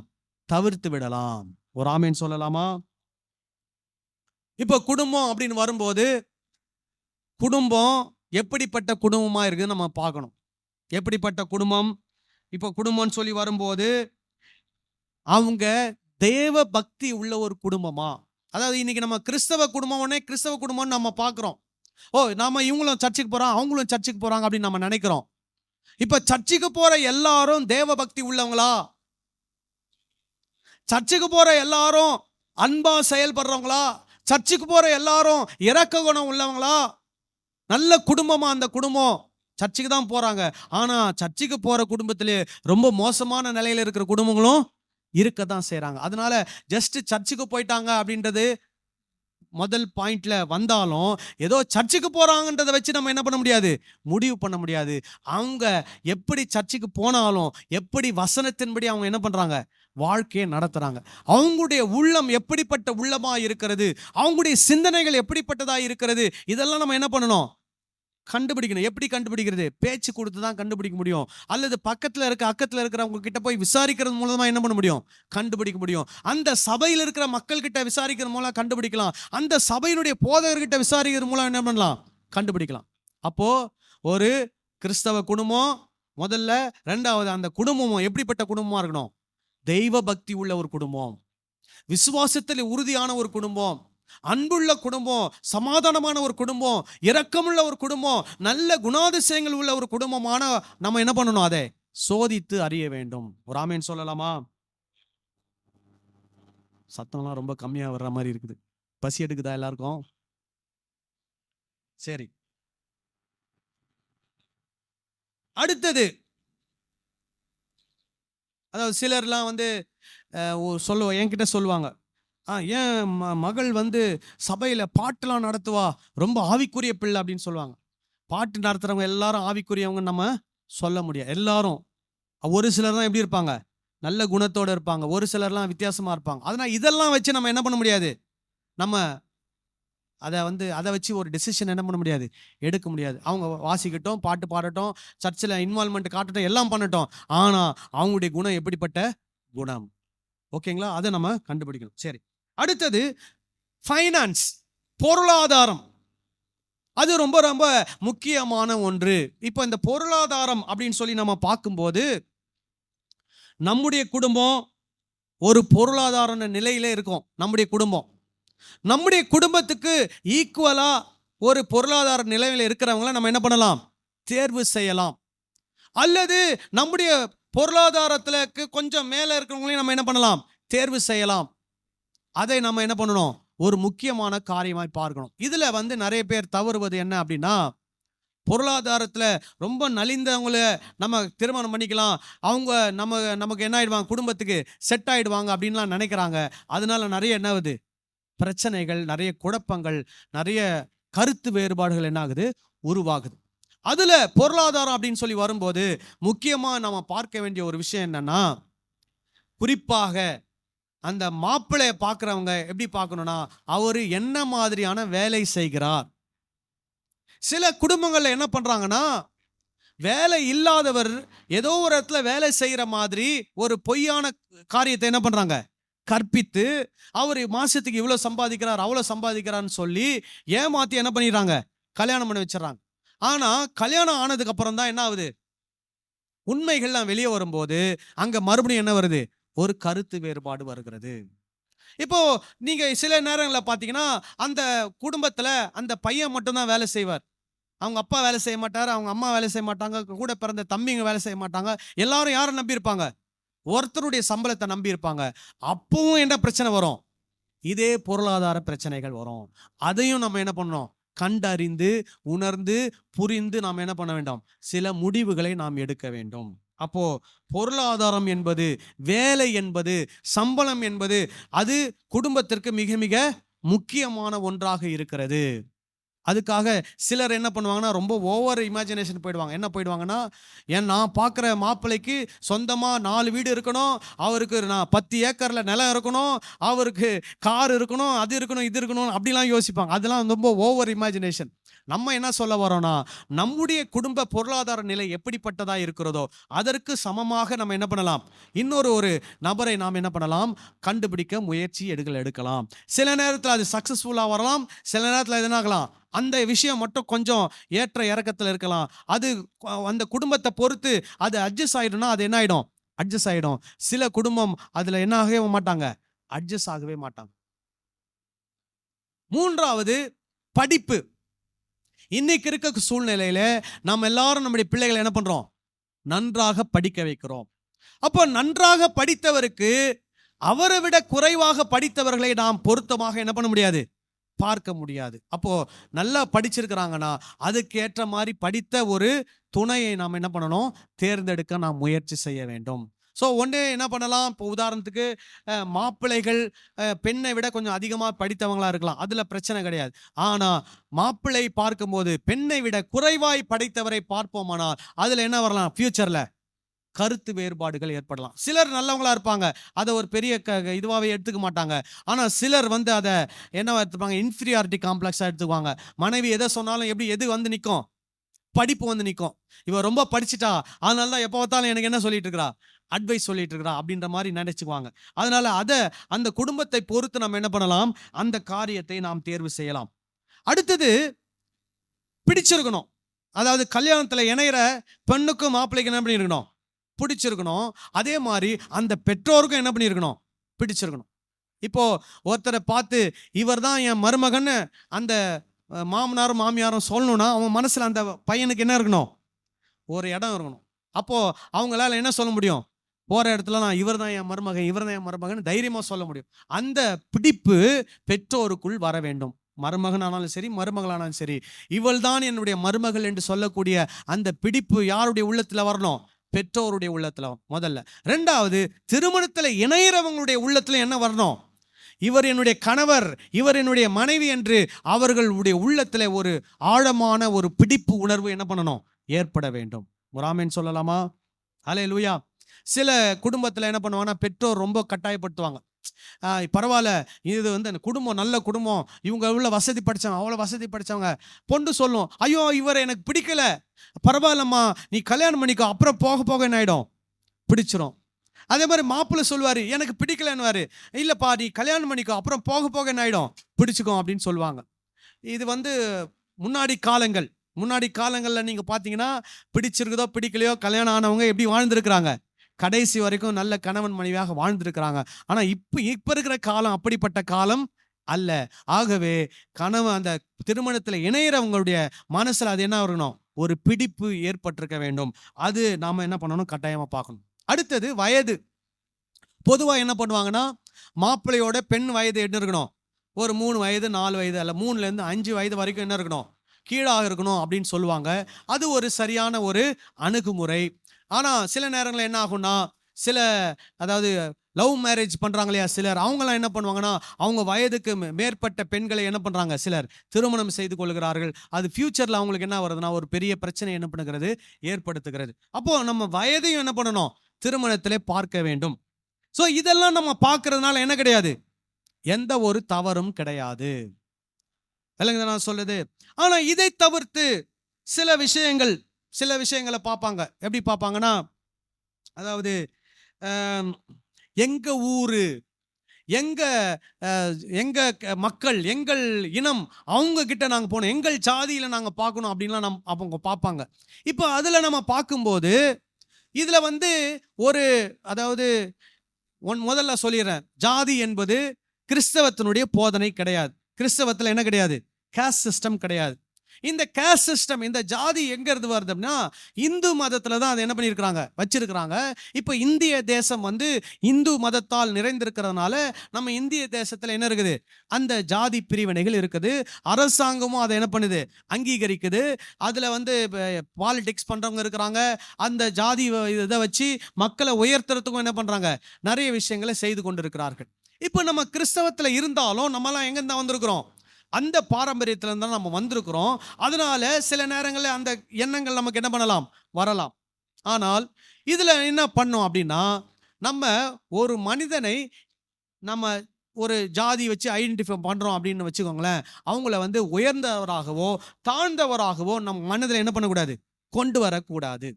தவிர்த்து விடலாம். ஒரு ஆமேன் சொல்லலாமா? இப்போ குடும்பம் அப்படின்னு வரும்போது, குடும்பம் எப்படிப்பட்ட குடும்பமா இருக்குன்னு நம்ம பார்க்கணும். எப்படிப்பட்ட குடும்பம்? இப்போ குடும்பம்னு சொல்லி வரும்போது, அவங்க தேவ பக்தி உள்ள ஒரு குடும்பமா? அதாவது இன்னைக்கு நம்ம கிறிஸ்தவ குடும்பம்னு நம்ம பார்க்குறோம். நாம இவங்களும் சர்ச்சுக்கு போறோம், அவங்களும் சர்ச்சுக்கு போறாங்க அப்படின்னு நம்ம நினைக்கிறோம். இப்ப சர்ச்சுக்கு போற எல்லாரும் தேவ பக்தி உள்ளவங்களா? சர்ச்சுக்கு போற எல்லாரும் அன்பா செயல்படுறவங்களா? சர்ச்சுக்கு போற எல்லாரும் இரக்க குணம் உள்ளவங்களா? நல்ல குடும்பமா அந்த குடும்பம்? சர்ச்சுக்கு தான் போறாங்க, ஆனா சர்ச்சுக்கு போற குடும்பத்திலே ரொம்ப மோசமான நிலையில இருக்கிற குடும்பங்களும் இருக்க தான் செய்றாங்க. அதனால ஜஸ்ட் சர்ச்சுக்கு போயிட்டாங்க அப்படின்றது முதல் பாயிண்ட்ல வந்தாலும், ஏதோ சர்ச்சுக்கு போறாங்கன்றதை வச்சு நம்ம என்ன பண்ண முடியாது? முடிவு பண்ண முடியாது. அவங்க எப்படி சர்ச்சுக்கு போனாலும், எப்படி வசனத்தின்படி அவங்க என்ன பண்றாங்க? வாழ்க்கையை நடத்துறாங்க. அவங்களுடைய உள்ளம் எப்படிப்பட்ட உள்ளமா இருக்கிறது, அவங்களுடைய சிந்தனைகள் எப்படிப்பட்டதா இருக்கிறது, இதெல்லாம் நம்ம என்ன பண்ணணும்? கண்டுபிடிக்கணும். எப்படி கண்டுபிடிக்கிறது? பேச்சு கொடுத்து தான் கண்டுபிடிக்க முடியும். அல்லது அக்கத்துல இருக்கிறவங்க கிட்ட போய் விசாரிக்கிறது மூலமா என்ன பண்ண முடியும்? கண்டுபிடிக்க முடியும். அந்த சபையில் இருக்கிற மக்கள் கிட்ட விசாரிக்கிறது மூலம் கண்டுபிடிக்கலாம். அந்த சபையினுடைய போதகர்கிட்ட விசாரிக்கிறது மூலம் என்ன பண்ணலாம்? கண்டுபிடிக்கலாம். அப்போ ஒரு கிறிஸ்தவ குடும்பம் முதல்ல, ரெண்டாவது அந்த குடும்பமும் எப்படிப்பட்ட குடும்பமா இருக்கணும்? தெய்வ பக்தி உள்ள ஒரு குடும்பம், விசுவாசத்தில் உறுதியான ஒரு குடும்பம், அன்புள்ள குடும்பம், சமாதானமான ஒரு குடும்பம், இரக்கமுள்ள ஒரு குடும்பம், நல்ல குணாதிசயங்கள் உள்ள ஒரு குடும்பமான நம்ம என்ன பண்ணணும்? அதை சோதித்து அறிய வேண்டும். ஒரு ஆமேன் சொல்லலாமா? சத்தம்லாம் ரொம்ப கம்மியா வர்ற மாதிரி இருக்குது. பசி எடுக்குதா எல்லாருக்கும்? சரி, அடுத்தது, அதாவது சிலர்லாம் என்கிட்ட சொல்லுவாங்க, ஏன் மகள் வந்து சபையில பாட்டுலாம் நடத்துவா, ரொம்ப ஆவிக்குரிய பிள்ளை அப்படின்னு சொல்லுவாங்க. பாட்டு நடத்துறவங்க எல்லாரும் ஆவிக்குரியவங்க நம்ம சொல்ல முடியாது. எல்லாரும் ஒரு சிலர் தான் எப்படி இருப்பாங்க, நல்ல குணத்தோட இருப்பாங்க, ஒரு சிலர்லாம் வித்தியாசமா இருப்பாங்க. அதனால் இதெல்லாம் வச்சு நம்ம என்ன பண்ண முடியாது, நம்ம அதை வச்சு ஒரு டெசிஷன் என்ன பண்ண முடியாது, எடுக்க முடியாது. அவங்க வாசிக்கட்டும், பாட்டு பாடட்டும், சர்ச்சில் இன்வால்மெண்ட் காட்டட்டும், எல்லாம் பண்ணட்டும், ஆனால் அவங்களுடைய குணம் எப்படிப்பட்ட குணம், ஓகேங்களா? அதை நம்ம கண்டுபிடிக்கணும். சரி, அடுத்தது ஃபைனான்ஸ், பொருளாதாரம். அது ரொம்ப ரொம்ப முக்கியமான ஒன்று. இப்போ இந்த பொருளாதாரம் அப்படின்னு சொல்லி நம்ம பார்க்கும்போது, நம்முடைய குடும்பம் ஒரு பொருளாதார நிலையில இருக்கும். நம்முடைய குடும்பத்துக்கு ஈக்குவலா ஒரு பொருளாதார நிலையில் இருக்கிறவங்கள நம்ம என்ன பண்ணலாம், தேர்வு செய்யலாம். அல்லது நம்முடைய பொருளாதாரத்துக்கு கொஞ்சம் மேலே இருக்கிறவங்களையும் நம்ம என்ன பண்ணலாம், தேர்வு செய்யலாம். அதை நம்ம என்ன பண்ணணும், ஒரு முக்கியமான காரியமாய் பார்க்கணும். இதுல வந்து நிறைய பேர் தவறுவது என்ன அப்படின்னா, பொருளாதாரத்தில் ரொம்ப நலிந்தவங்கள நம்ம திருமணம் பண்ணிக்கலாம், அவங்க நமக்கு என்ன ஆயிடுவாங்க, குடும்பத்துக்கு செட் ஆயிடுவாங்க அப்படின்லாம் நினைக்கிறாங்க. அதனால நிறைய என்ன ஆகுது, பிரச்சனைகள், நிறைய குழப்பங்கள், நிறைய கருத்து வேறுபாடுகள் என்ன ஆகுது, உருவாகுது. அதுல பொருளாதாரம் அப்படின்னு சொல்லி வரும்போது முக்கியமா நம்ம பார்க்க வேண்டிய ஒரு விஷயம் என்னன்னா, குறிப்பாக அந்த மாப்பிள்ளையை பார்க்குறவங்க எப்படி பார்க்கணும்னா, அவரு என்ன மாதிரியான வேலை செய்கிறார். சில குடும்பங்கள்ல என்ன பண்றாங்கன்னா, வேலை இல்லாதவர் ஏதோ ஒரு இடத்துல வேலை செய்யற மாதிரி ஒரு பொய்யான காரியத்தை என்ன பண்றாங்க, கற்பித்து, அவர் மாசத்துக்கு இவ்வளவு சம்பாதிக்கிறார், அவ்வளவு சம்பாதிக்கிறான்னு சொல்லி ஏமாத்தி என்ன பண்ணிடுறாங்க, கல்யாணம் பண்ணி வச்சிடறாங்க. ஆனா கல்யாணம் ஆனதுக்கு அப்புறம் தான் என்ன ஆகுது, உண்மைகள்லாம் வெளியே வரும்போது அங்க மறுபடியும் என்ன வருது, ஒரு கருத்து வேறுபாடு வருகிறது. இப்போ நீங்க சில நேரங்களில் பார்த்தீங்கன்னா, அந்த குடும்பத்துல அந்த பையன் மட்டும்தான் வேலை செய்வார், அவங்க அப்பா வேலை செய்ய மாட்டார், அவங்க அம்மா வேலை செய்ய மாட்டாங்க, கூட பிறந்த தம்பிங்க வேலை செய்ய மாட்டாங்க. எல்லாரும் யாரை நம்பி இருப்பாங்க, ஒருத்தருடைய சம்பளத்தை நம்பி இருப்பாங்க. அப்பவும் என்ன பிரச்சனை வரும், இதே பொருளாதார பிரச்சனைகள் வரும். அதையும் நம்ம என்ன பண்ணணும், கண்டறிந்து உணர்ந்து புரிந்து நாம் என்ன பண்ண வேண்டும், சில முடிவுகளை நாம் எடுக்க வேண்டும். அப்போ பொருளாதாரம் என்பது, வேலை என்பது, சம்பளம் என்பது, அது குடும்பத்திற்கு மிக மிக முக்கியமான ஒன்றாக இருக்கிறது. அதுக்காக சிலர் என்ன பண்ணுவாங்கன்னா, ரொம்ப ஓவர் இமேஜினேஷன் போயிடுவாங்க. என்ன போயிடுவாங்கன்னா, நான் பார்க்குற மாப்பிள்ளைக்கு சொந்தமாக 4 வீடு இருக்கணும், அவருக்கு 10 ஏக்கரில் நிலம் இருக்கணும், அவருக்கு கார் இருக்கணும், அது இருக்கணும், இது இருக்கணும், அப்படிலாம் யோசிப்பாங்க. அதெல்லாம் ரொம்ப ஓவர் இமேஜினேஷன். நம்ம என்ன சொல்ல வரோம்னா, நம்முடைய குடும்ப பொருளாதார நிலை எப்படிப்பட்டதாக இருக்கிறதோ அதற்கு சமமாக நம்ம என்ன பண்ணலாம், ஒரு நபரை நாம் என்ன பண்ணலாம், கண்டுபிடிக்க முயற்சி எடுக்கலாம். சில நேரத்தில் அது சக்ஸஸ்ஃபுல்லாக வரலாம், சில நேரத்தில் எதுனாகலாம், அந்த விஷயம் மட்டும் கொஞ்சம் ஏற்ற இறக்கத்தில் இருக்கலாம். அது அந்த குடும்பத்தை பொறுத்து அது அட்ஜஸ்ட் ஆகிடும்னா அது என்ன ஆகிடும், அட்ஜஸ்ட் ஆகிடும். சில குடும்பம் அதில் என்ன ஆகவே மாட்டாங்க, அட்ஜஸ்ட் ஆகவே மாட்டாங்க. மூன்றாவது, படிப்பு. இன்னைக்கு இருக்க சூழ்நிலையில நம்ம எல்லாரும் நம்முடைய பிள்ளைகளை என்ன பண்றோம், நன்றாக படிக்க வைக்கிறோம். அப்போ நன்றாக படித்தவருக்கு அவரை விட குறைவாக படித்தவர்களை நாம் பொருத்தமாக என்ன பண்ண முடியாது, பார்க்க முடியாது. அப்போ நல்லா படிச்சிருக்கிறாங்கன்னா அதுக்கு ஏற்ற மாதிரி படித்த ஒரு துணையை நாம் என்ன பண்ணணும், தேர்ந்தெடுக்க நாம் முயற்சி செய்ய வேண்டும். ஸோ ஒன்று என்ன பண்ணலாம், இப்போ உதாரணத்துக்கு மாப்பிள்ளைகள் பெண்ணை விட கொஞ்சம் அதிகமாக படித்தவங்களாக இருக்கலாம், அதில் பிரச்சனை கிடையாது. ஆனால் மாப்பிள்ளை பார்க்கும்போது பெண்ணை விட குறைவாய் படித்தவரை பார்ப்போமானால் அதில் என்ன வரலாம், ஃபியூச்சரில் கருத்து வேறுபாடுகள் ஏற்படலாம். சிலர் நல்லவங்களா இருப்பாங்க, அதை ஒரு பெரிய இதுவாகவே எடுத்துக்க மாட்டாங்க. ஆனால் சிலர் வந்து அதை என்னவா எடுத்துப்பாங்க, இன்ஃபீரியாரிட்டி காம்ப்ளெக்ஸாக எடுத்துக்குவாங்க. மனைவி எதை சொன்னாலும் எது வந்து நிற்கும், படிப்பு வந்து நிற்கும். இவ ரொம்ப படிச்சுட்டா, அதனால தான் எப்போ பார்த்தாலும் எனக்கு என்ன சொல்லிட்டு இருக்கிறா, அட்வைஸ் சொல்லிட்டு இருக்கிறா அப்படின்ற மாதிரி நினைச்சுக்குவாங்க. அதனால அந்த குடும்பத்தை பொறுத்து நம்ம என்ன பண்ணலாம், அந்த காரியத்தை நாம் தேர்வு செய்யலாம். அடுத்தது, பிடிச்சிருக்கணும். அதாவது கல்யாணத்தில் இணைகிற பெண்ணுக்கும் மாப்பிள்ளைக்கு என்ன பண்ணியிருக்கணும், பிடிச்சிருக்கணும். அதே மாதிரி அந்த பெற்றோருக்கும் என்ன பண்ணியிருக்கணும், பிடிச்சிருக்கணும். இப்போ ஒருத்தரை பார்த்து இவர் தான் என் மருமகன்னு அந்த மாமனாரும் மாமியாரும் சொல்லணும்னா அவன் மனசுல அந்த பையனுக்கு என்ன இருக்கணும், ஒரு இடம் இருக்கணும். அப்போ அவங்களால என்ன சொல்ல முடியும், போற இடத்துல நான் இவர் தான் என் மருமகன், இவர் தான் என் மருமகன் தைரியமா சொல்ல முடியும். அந்த பிடிப்பு பெற்றோருக்குள் வர வேண்டும். மருமகன் ஆனாலும் சரி, மருமகளானாலும் சரி, இவள் தான் என்னுடைய மருமகள் என்று சொல்லக்கூடிய அந்த பிடிப்பு யாருடைய உள்ளத்துல வரணும், பெற்றோருடைய உள்ளத்துல முதல்ல. ரெண்டாவது, திருமணத்துல இணையறவங்களுடைய உள்ளத்துல என்ன வரணும், இவர் என்னுடைய கணவர், இவர் என்னுடைய மனைவி என்று அவர்களுடைய உள்ளத்துல ஒரு ஆழமான ஒரு பிடிப்பு உணர்வு என்ன பண்ணணும், ஏற்பட வேண்டும். ஒரு ஆமென் சொல்லலாமா? ஹல்லேலூயா. சில குடும்பத்துல என்ன பண்ணுவாங்கன்னா, பெற்றோர் ரொம்ப கட்டாயப்படுத்துவாங்க. பரவாயில்ல, இது வந்து அந்த குடும்பம் நல்ல குடும்பம், இவங்க உள்ள வசதி படிச்சவங்க, அவ்வளோ வசதி படிச்சவங்க. பொண்ணு சொல்லும், ஐயோ இவர் எனக்கு பிடிக்கல, பரவாயில்லம்மா நீ கல்யாணம் பண்ணிக்கோ, அப்புறம் போக போக என்ன ஆயிடும், பிடிச்சிரும். அதே மாதிரி மாப்பிள்ளை சொல்லுவாரு, எனக்கு பிடிக்கலன்னுவாரு, இல்லப்பா நீ கல்யாணம் பண்ணிக்கோ, அப்புறம் போக போக என்ன ஆயிடும், பிடிச்சிக்கும் அப்படின்னு சொல்லுவாங்க. இது வந்து முன்னாடி காலங்கள்ல நீங்க பாத்தீங்கன்னா, பிடிச்சிருக்குதோ பிடிக்கலையோ கல்யாணம் ஆனவங்க எப்படி வாழ்ந்திருக்கிறாங்க, கடைசி வரைக்கும் நல்ல கணவன் மனைவியாக வாழ்ந்திருக்கிறாங்க. ஆனா இப்ப இருக்கிற காலம் அப்படிப்பட்ட காலம் அல்ல. ஆகவே அந்த திருமணத்துல இணையறவங்களுடைய மனசுல அது என்ன இருக்கணும், ஒரு பிடிப்பு ஏற்பட்டிருக்க வேண்டும். அது நாம என்ன பண்ணணும், கட்டாயமா பார்க்கணும். அடுத்தது வயது. பொதுவா என்ன பண்ணுவாங்கன்னா, மாப்பிள்ளையோட பெண் வயது என்ன இருக்கணும், ஒரு 3 வயது 4 வயது அல்ல 3ல இருந்து 5 வயது வரைக்கும் என்ன இருக்கணும், கீழாக இருக்கணும் அப்படின்னு சொல்லுவாங்க. அது ஒரு சரியான ஒரு அணுகுமுறை. ஆனா சில நேரங்களில் என்ன ஆகும்னா, சில அதாவது லவ் மேரேஜ் பண்றாங்க இல்லையா சிலர், அவங்களாம் என்ன பண்ணுவாங்கன்னா, அவங்க வயதுக்கு மேற்பட்ட பெண்களை என்ன பண்றாங்க, சிலர் திருமணம் செய்து கொள்கிறார்கள். அது ஃபியூச்சர்ல அவங்களுக்கு என்ன வருதுன்னா, ஒரு பெரிய பிரச்சனை என்ன பண்ணுகிறது, ஏற்படுத்துகிறது. அப்போ நம்ம வயதையும் என்ன பண்ணணும், திருமணத்திலே பார்க்க வேண்டும். ஸோ இதெல்லாம் நம்ம பார்க்கறதுனால என்ன கிடையாது, எந்த ஒரு தவறும் கிடையாது. இல்லைங்க நான் சொல்லுது. ஆனா இதை தவிர்த்து சில விஷயங்களை பார்ப்பாங்க. எப்படி பார்ப்பாங்கன்னா, அதாவது எங்க ஊரு, எங்க எங்க மக்கள், எங்கள் இனம், அவங்க கிட்ட நாங்க போகணும், எங்கள் ஜாதியில நாங்க பார்க்கணும் அப்படின்லாம் அவங்க பார்ப்பாங்க. இப்போ அதுல நம்ம பார்க்கும்போது இதுல வந்து ஒரு அதாவது முதல்ல சொல்லிடுறேன், ஜாதி என்பது கிறிஸ்தவத்தினுடைய போதனை கிடையாது. கிறிஸ்தவத்தில் என்ன கிடையாது, காஸ்ட் சிஸ்டம் கிடையாது. இந்த காஸ்ட் சிஸ்டம், இந்த ஜாதி எங்க இருந்து வருது அப்படின்னா, இந்து மதத்துல தான் அதை என்ன பண்ணியிருக்கிறாங்க, வச்சிருக்கிறாங்க. இப்போ இந்திய தேசம் வந்து இந்து மதத்தால் நிறைந்திருக்கிறதுனால நம்ம இந்திய தேசத்துல என்ன இருக்குது, அந்த ஜாதி பிரிவினைகள் இருக்குது. அரசாங்கமும் அதை என்ன பண்ணுது, அங்கீகரிக்குது. அதுல வந்து பாலிடிக்ஸ் பண்றவங்க இருக்கிறாங்க. அந்த ஜாதி இதை வச்சு மக்களை உயர்த்துறதுக்கும் என்ன பண்றாங்க, நிறைய விஷயங்களை செய்து கொண்டிருக்கிறார்கள். இப்போ நம்ம கிறிஸ்தவத்துல இருந்தாலும் நம்மலாம் எங்க இருந்தா வந்திருக்கிறோம், அந்த பாரம்பரியத்துல இருந்தா நம்ம வந்திருக்கிறோம். அதனால சில நேரங்களில் அந்த எண்ணங்கள் நமக்கு என்ன பண்ணலாம், வரலாம். ஆனால் இதுல என்ன பண்ணோம் அப்படின்னா, நம்ம ஒரு மனிதனை நம்ம ஒரு ஜாதி வச்சு ஐடென்டிஃபை பண்றோம் அப்படின்னு வச்சுக்கோங்களேன், அவங்கள வந்து உயர்ந்தவராகவோ தாழ்ந்தவராகவோ நம்ம மனதில் என்ன பண்ணக்கூடாது, கொண்டு வரக்கூடாது.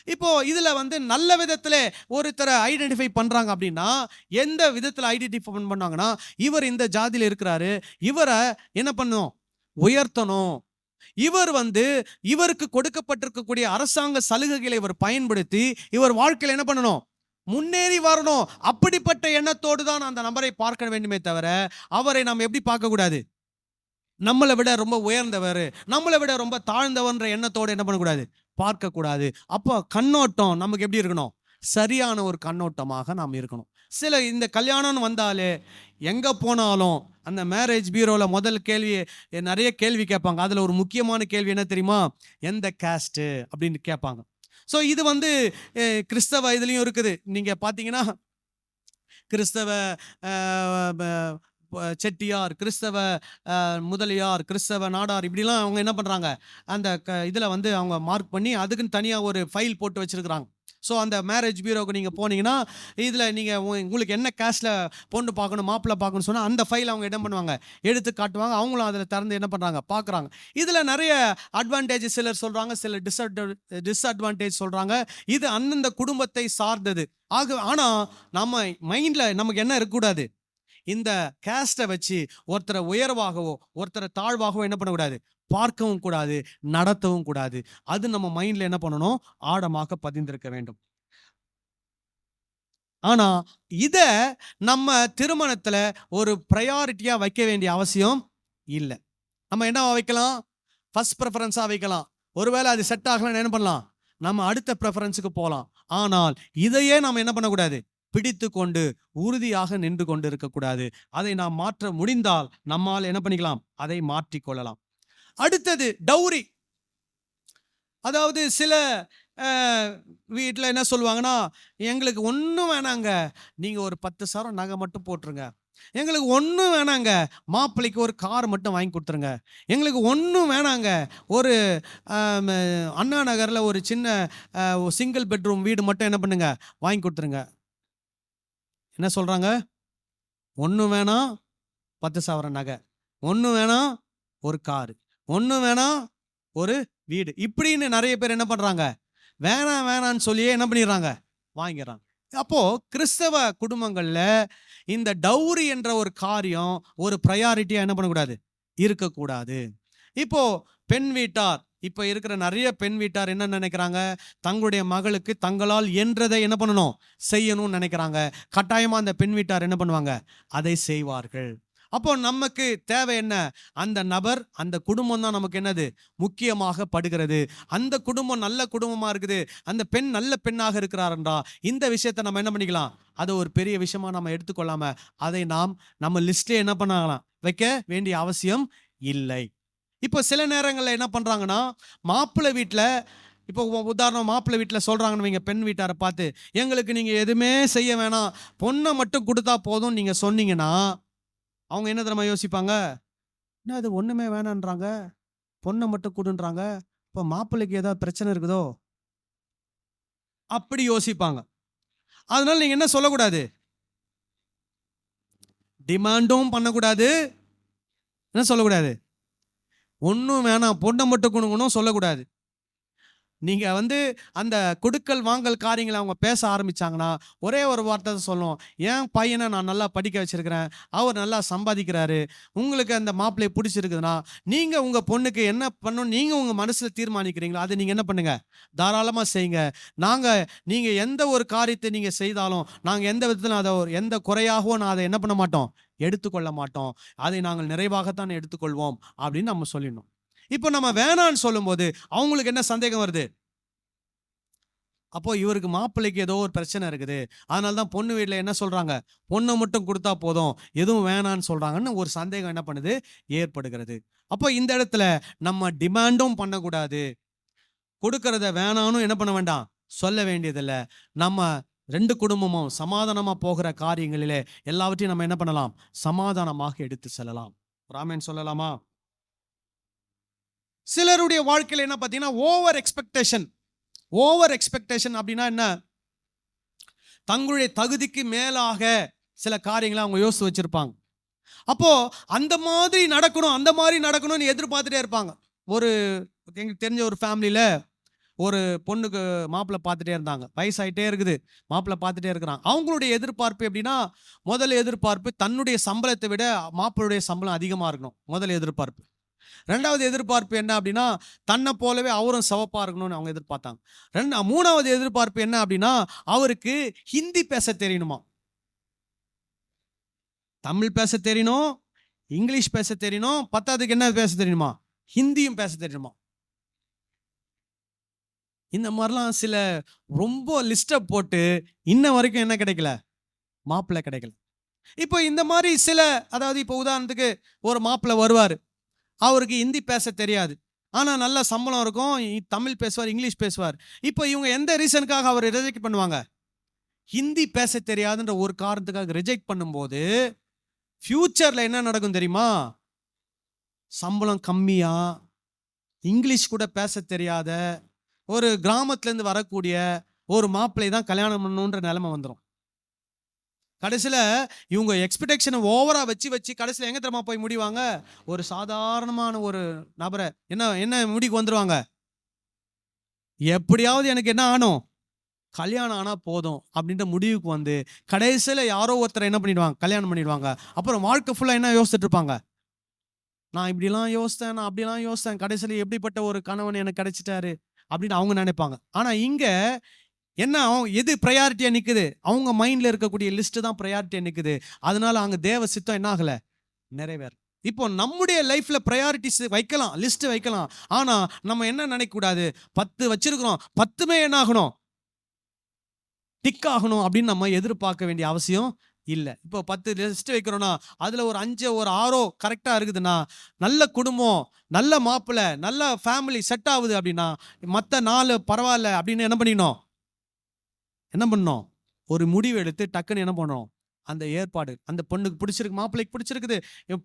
இப்போ இதுல வந்து நல்ல விதத்துல ஒருத்தரை ஐடென்டிஃபை பண்றாங்க அப்படின்னா, எந்த விதத்துல ஐடென்டிஃபை பண்ணாங்கன்னா, இவர் இந்த ஜாதியில இருக்கிறாரு, இவரை என்ன பண்ணணும், உயர்த்தணும். இவர் வந்து இவருக்கு கொடுக்கப்பட்டிருக்கக்கூடிய அரசாங்க சலுகைகளை இவர் பயன்படுத்தி இவர் வாழ்க்கையில் என்ன பண்ணணும், முன்னேறி வரணும். அப்படிப்பட்ட எண்ணத்தோடு தான் அந்த நபரை பார்க்க வேண்டுமே தவிர, அவரை நாம் எப்படி பார்க்க கூடாது, நம்மளை விட ரொம்ப உயர்ந்தவர், நம்மளை விட ரொம்ப தாழ்ந்தவன்ற எண்ணத்தோடு என்ன பண்ணக்கூடாது, பார்க்கக்கூடாது. அப்போ கண்ணோட்டம் நமக்கு எப்படி இருக்கணும், சரியான ஒரு கண்ணோட்டமாக நாம் இருக்கணும். இந்த கல்யாணம்னு வந்தாலே எங்கே போனாலும் அந்த மேரேஜ் பியூரோவில் முதல் கேள்வி, நிறைய கேள்வி கேட்பாங்க. அதில் ஒரு முக்கியமான கேள்வி என்ன தெரியுமா, எந்த காஸ்ட்டு அப்படின்னு கேட்பாங்க. ஸோ இது வந்து கிறிஸ்தவ இதுலேயும் இருக்குது. நீங்கள் பார்த்தீங்கன்னா, கிறிஸ்தவ செட்டியார், கிறிஸ்தவ முதலியார், கிறிஸ்தவ நாடார், இப்படிலாம் அவங்க என்ன பண்ணுறாங்க, அந்த இதில் வந்து அவங்க மார்க் பண்ணி அதுக்குன்னு தனியாக ஒரு ஃபைல் போட்டு வச்சுருக்குறாங்க. ஸோ அந்த மேரேஜ் பியூரோவுக்கு நீங்கள் போனீங்கன்னா, இதில் நீங்கள் உங்களுக்கு என்ன கேஸ்டில் பொண்ணு பார்க்கணும், மாப்பிள்ளை பார்க்கணும்னு சொன்னால் அந்த ஃபைல் அவங்க என்ன பண்ணுவாங்க, எடுத்து காட்டுவாங்க. அவங்களும் அதில் திறந்து என்ன பண்ணுறாங்க, பார்க்குறாங்க. இதில் நிறைய அட்வான்டேஜ் சிலர் சொல்கிறாங்க, சில டிஸ்அட்வான்டேஜ் சொல்கிறாங்க. இது அந்தந்த குடும்பத்தை சார்ந்தது ஆனால் நம்ம மைண்டில் நமக்கு என்ன இருக்கக்கூடாது, இந்த கேஸ்ட்டை வச்சு ஒருத்தரை உயர்வாகவோ ஒருத்தரை தாழ்வாகவோ என்ன பண்ணக்கூடாது, பார்க்கவும் கூடாது, நடத்தவும் கூடாது. அது நம்ம மைண்ட்ல என்ன பண்ணணும், ஆழமாக பதிந்திருக்க வேண்டும். ஆனா இத நம்ம திருமணத்துல ஒரு ப்ரையாரிட்டியா வைக்க வேண்டிய அவசியம் இல்லை. நம்ம என்ன வைக்கலாம், ஃபர்ஸ்ட் ப்ரெஃபரன்ஸா வைக்கலாம். ஒருவேளை அது செட் ஆகலன்னு என்ன பண்ணலாம், நம்ம அடுத்த ப்ரெஃபரன்ஸுக்கு போகலாம். ஆனால் இதையே நம்ம என்ன பண்ணக்கூடாது, பிடித்து கொண்டு உறுதியாக நின்று கொண்டு இருக்கக்கூடாது. அதை நாம் மாற்ற முடிந்தால் நம்மால் என்ன பண்ணிக்கலாம், அதை மாற்றிக்கொள்ளலாம். அடுத்தது டௌரி. அதாவது சில வீட்டில் என்ன சொல்லுவாங்கன்னா, எங்களுக்கு ஒன்றும் வேணாங்க, நீங்கள் ஒரு 10 சவரம் நகை மட்டும் போட்டுருங்க, எங்களுக்கு ஒன்றும் வேணாங்க, மாப்பிள்ளைக்கு ஒரு கார் மட்டும் வாங்கி கொடுத்துருங்க. எங்களுக்கு ஒன்றும் வேணாங்க, ஒரு ஆம், அண்ணா நகரில் ஒரு சின்ன சிங்கிள் பெட்ரூம் வீடு மட்டும் என்ன பண்ணுங்க, வாங்கி கொடுத்துருங்க. என்ன சொல்கிறாங்க? ஒன்றும் வேணாம் 10,000 நகை, ஒன்றும் வேணாம் ஒரு காரு, ஒன்றும் வேணாம் ஒரு வீடு, இப்படின்னு நிறைய பேர் என்ன பண்ணுறாங்க, வேணாம் வேணான்னு சொல்லியே என்ன பண்ணிடுறாங்க, வாங்கிடுறாங்க. அப்போ கிறிஸ்தவ குடும்பங்கள்ல இந்த டவுரி என்ற ஒரு காரியம் ஒரு ப்ரையாரிட்டியா என்ன பண்ணக்கூடாது, இருக்கக்கூடாது. இப்போ பெண் வீட்டார், இப்போ இருக்கிற நிறைய பெண் வீட்டார் என்ன நினைக்கிறாங்க, தங்களுடைய மகளுக்கு தங்களால் என்றதை என்ன பண்ணணும், செய்யணும்னு நினைக்கிறாங்க. கட்டாயமா அந்த பெண் வீட்டார் என்ன பண்ணுவாங்க, அதை செய்வார்கள். அப்போ நமக்கு தேவை என்ன, அந்த நபர், அந்த குடும்பம் தான் நமக்கு என்னது முக்கியமாக படுகிறது. அந்த குடும்பம் நல்ல குடும்பமா இருக்குது, அந்த பெண் நல்ல பெண்ணாக இருக்கிறார்ன்றா, இந்த விஷயத்தை நம்ம என்ன பண்ணிக்கலாம், அதை ஒரு பெரிய விஷயமா நம்ம எடுத்துக்கொள்ளாம அதை நாம் நம்ம லிஸ்ட்ல என்ன பண்ணலாம், வைக்க வேண்டிய அவசியம் இல்லை. இப்போ சில நேரங்களில் என்ன பண்றாங்கன்னா, மாப்பிள்ளை வீட்டில், இப்போ உதாரணம் மாப்பிள்ளை வீட்டில் சொல்றாங்கன்னு வைங்க, பெண் வீட்டாரை பார்த்து, எங்களுக்கு நீங்க எதுவுமே செய்ய வேணாம், பொண்ணை மட்டும் கொடுத்தா போதும் நீங்க சொன்னீங்கன்னா, அவங்க என்ன தெரியுமா யோசிப்பாங்க, என்ன அது ஒண்ணுமே வேணான்றாங்க, பொண்ணை மட்டும் கொடுன்றாங்க, இப்போ மாப்பிள்ளைக்கு ஏதாவது பிரச்சனை இருக்குதோ, அப்படி யோசிப்பாங்க. அதனால நீங்க என்ன சொல்லக்கூடாது, டிமாண்டும் பண்ணக்கூடாது, என்ன சொல்லக்கூடாது, ஒன்றும் வேணாம் பொண்ணை மட்டும் கொடுக்கணும் சொல்லக்கூடாது. நீங்க அந்த கொடுக்கல் வாங்கல் காரியங்களை அவங்க பேச ஆரம்பிச்சாங்கன்னா, ஒரே ஒரு வார்த்தை சொல்லணும், என் பையனை நான் நல்லா படிக்க வச்சிருக்கிறேன், அவர் நல்லா சம்பாதிக்கிறாரு, உங்களுக்கு அந்த மாப்பிள்ளையை பிடிச்சிருக்குதுன்னா, நீங்க உங்க பொண்ணுக்கு என்ன பண்ணணும் நீங்க உங்க மனசுல தீர்மானிக்கிறீங்களோ அதை நீங்க என்ன பண்ணுங்க, தாராளமா செய்யுங்க. நீங்க எந்த ஒரு காரியத்தை நீங்க செய்தாலும் நாங்க எந்த விதத்துல அதை எந்த குறையாகவோ நான் அதை என்ன பண்ண மாட்டோம், எடுத்துக்கொள்ள மாட்டோம், அதை நாங்கள் நிறைவாகத்தான் எடுத்துக்கொள்வோம் அப்படின்னு நம்ம சொல்லிடணும். இப்போ நம்ம வேணான்னு சொல்லும்போது அவங்களுக்கு என்ன சந்தேகம் வருது, அப்போ இவருக்கு மாப்பிள்ளைக்கு ஏதோ ஒரு பிரச்சனை இருக்குது, அதனால தான் பொண்ணு வீட்டில் என்ன சொல்றாங்க, பொண்ணை மட்டும் கொடுத்தா போதும், எதுவும் வேணான்னு சொல்றாங்கன்னு ஒரு சந்தேகம் என்ன பண்ணுது, ஏற்படுகிறது. அப்போ இந்த இடத்துல நம்ம டிமாண்டும் பண்ணக்கூடாது, கொடுக்கறத வேணான்னு என்ன பண்ண வேண்டாம், சொல்ல வேண்டியதில்லை. நம்ம ரெண்டு குடும்பமும் சமாதானமா போகிற காரியங்களிலே எல்லாவற்றையும் நம்ம என்ன பண்ணலாம், சமாதானமாக எடுத்து செல்லலாம். ராமன் சொல்லலாமா? சிலருடைய வாழ்க்கையில் என்ன பார்த்தீங்கன்னா, ஓவர் எக்ஸ்பெக்டேஷன் அப்படின்னா என்ன, தங்களுடைய தகுதிக்கு மேலாக சில காரியங்களை அவங்க யோசித்து வச்சிருப்பாங்க. அப்போ அந்த மாதிரி நடக்கணும்னு எதிர்பார்த்துட்டே இருப்பாங்க. எங்களுக்கு தெரிஞ்ச ஒரு ஃபேமிலியில் ஒரு பொண்ணுக்கு மாப்பிள்ளை பார்த்துட்டே இருந்தாங்க, வயசாயிட்டே இருக்குது, மாப்பிள்ளை பார்த்துட்டே இருக்கிறாங்க. அவங்களுடைய எதிர்பார்ப்பு எப்படின்னா, முதல் எதிர்பார்ப்பு தன்னுடைய சம்பளத்தை விட மாப்பிள்ளையுடைய சம்பளம் அதிகமாக இருக்கணும், முதல் எதிர்பார்ப்பு. ரெண்டாவது எதிர்பார்ப்பு என்ன அப்படின்னா, தன்னை போலவே அவரும் சிவப்பா இருக்கணும்னு அவங்க எதிர்பார்த்தாங்க. மூணாவது எதிர்பார்ப்பு என்ன அப்படின்னா, அவருக்கு ஹிந்தி பேச தெரியணுமா, தமிழ் பேச தெரியணும், இங்கிலீஷ் பேச தெரியணும், பத்தாவதுக்கு என்ன பேச தெரியணுமா, ஹிந்தியும் பேச தெரியணுமா. இந்த மாதிரிலாம் சில ரொம்ப லிஸ்ட்டை போட்டு இன்ன வரைக்கும் என்ன கிடைக்கல, மாப்பிள்ளை கிடைக்கல. இப்போ இந்த மாதிரி அதாவது இப்போ உதாரணத்துக்கு ஒரு மாப்பிள்ளை வருவார், அவருக்கு ஹிந்தி பேச தெரியாது, ஆனால் நல்ல சம்பளம் இருக்கும், தமிழ் பேசுவார், இங்கிலீஷ் பேசுவார். இப்போ இவங்க எந்த ரீசனுக்காக அவர் ரிஜெக்ட் பண்ணுவாங்க, ஹிந்தி பேச தெரியாதுன்ற ஒரு காரணத்துக்காக ரிஜெக்ட் பண்ணும்போது ஃபியூச்சரில் என்ன நடக்கும் தெரியுமா, சம்பளம் கம்மியா, இங்கிலீஷ் கூட பேச தெரியாத ஒரு கிராமத்துலேருந்து வரக்கூடிய ஒரு மாப்பிள்ளை தான் கல்யாணம் பண்ணணுன்ற நிலைமை வந்துடும். கடைசியில் இவங்க எக்ஸ்பெக்டேஷனை ஓவரா வச்சு கடைசியில் எங்க தெரியுமா போய் முடிவாங்க, ஒரு சாதாரணமான ஒரு நபரை என்ன முடிக்கு வந்துருவாங்க, எப்படியாவது எனக்கு என்ன ஆனும், கல்யாணம் ஆனால் போதும் அப்படின்ற முடிவுக்கு கடைசியில் யாரோ ஒருத்தரை என்ன பண்ணிடுவாங்க, கல்யாணம் பண்ணிடுவாங்க. அப்புறம் வாழ்க்கை ஃபுல்லாக என்ன யோசிச்சுட்டு இருப்பாங்க, நான் இப்படிலாம் யோசித்தேன், நான் அப்படிலாம் யோசித்தேன், கடைசியில் எப்படிப்பட்ட ஒரு கணவன் எனக்கு கிடைச்சிட்டாரு அப்படின்னு அவங்க நினைப்பாங்க. ஆனால் இங்கே என்ன, எது ப்ரையாரிட்டியாக நிற்குது, அவங்க மைண்டில் இருக்கக்கூடிய லிஸ்ட்டு தான் ப்ரையாரிட்டியாக நிற்குது. அதனால அங்கே தேவ சித்தம் என்ன ஆகலை, நிறைவேற. இப்போ நம்முடைய லைஃப்பில் ப்ரையாரிட்டிஸ் வைக்கலாம், லிஸ்ட்டு வைக்கலாம், ஆனால் நம்ம என்ன நினைக்கக்கூடாது, 10 வச்சிருக்கிறோம், 10மே என்ன ஆகணும், டிக் ஆகணும் அப்படின்னு நம்ம எதிர்பார்க்க வேண்டிய அவசியம் இல்லை. இப்போ 10 லிஸ்ட் வைக்கிறோன்னா அதில் ஒரு 5 ஒரு 6 கரெக்டாக இருக்குதுன்னா, நல்ல குடும்பம், நல்ல மாப்பிள்ளை, நல்ல ஃபேமிலி செட் ஆகுது அப்படின்னா, மற்ற 4 பரவாயில்ல அப்படின்னு என்ன பண்ணணும், ஒரு முடிவு எடுத்து டக்குன்னு என்ன பண்ணணும், அந்த ஏற்பாடு. அந்த பொண்ணுக்கு பிடிச்சிருக்கு, மாப்பிள்ளைக்கு பிடிச்சிருக்குது,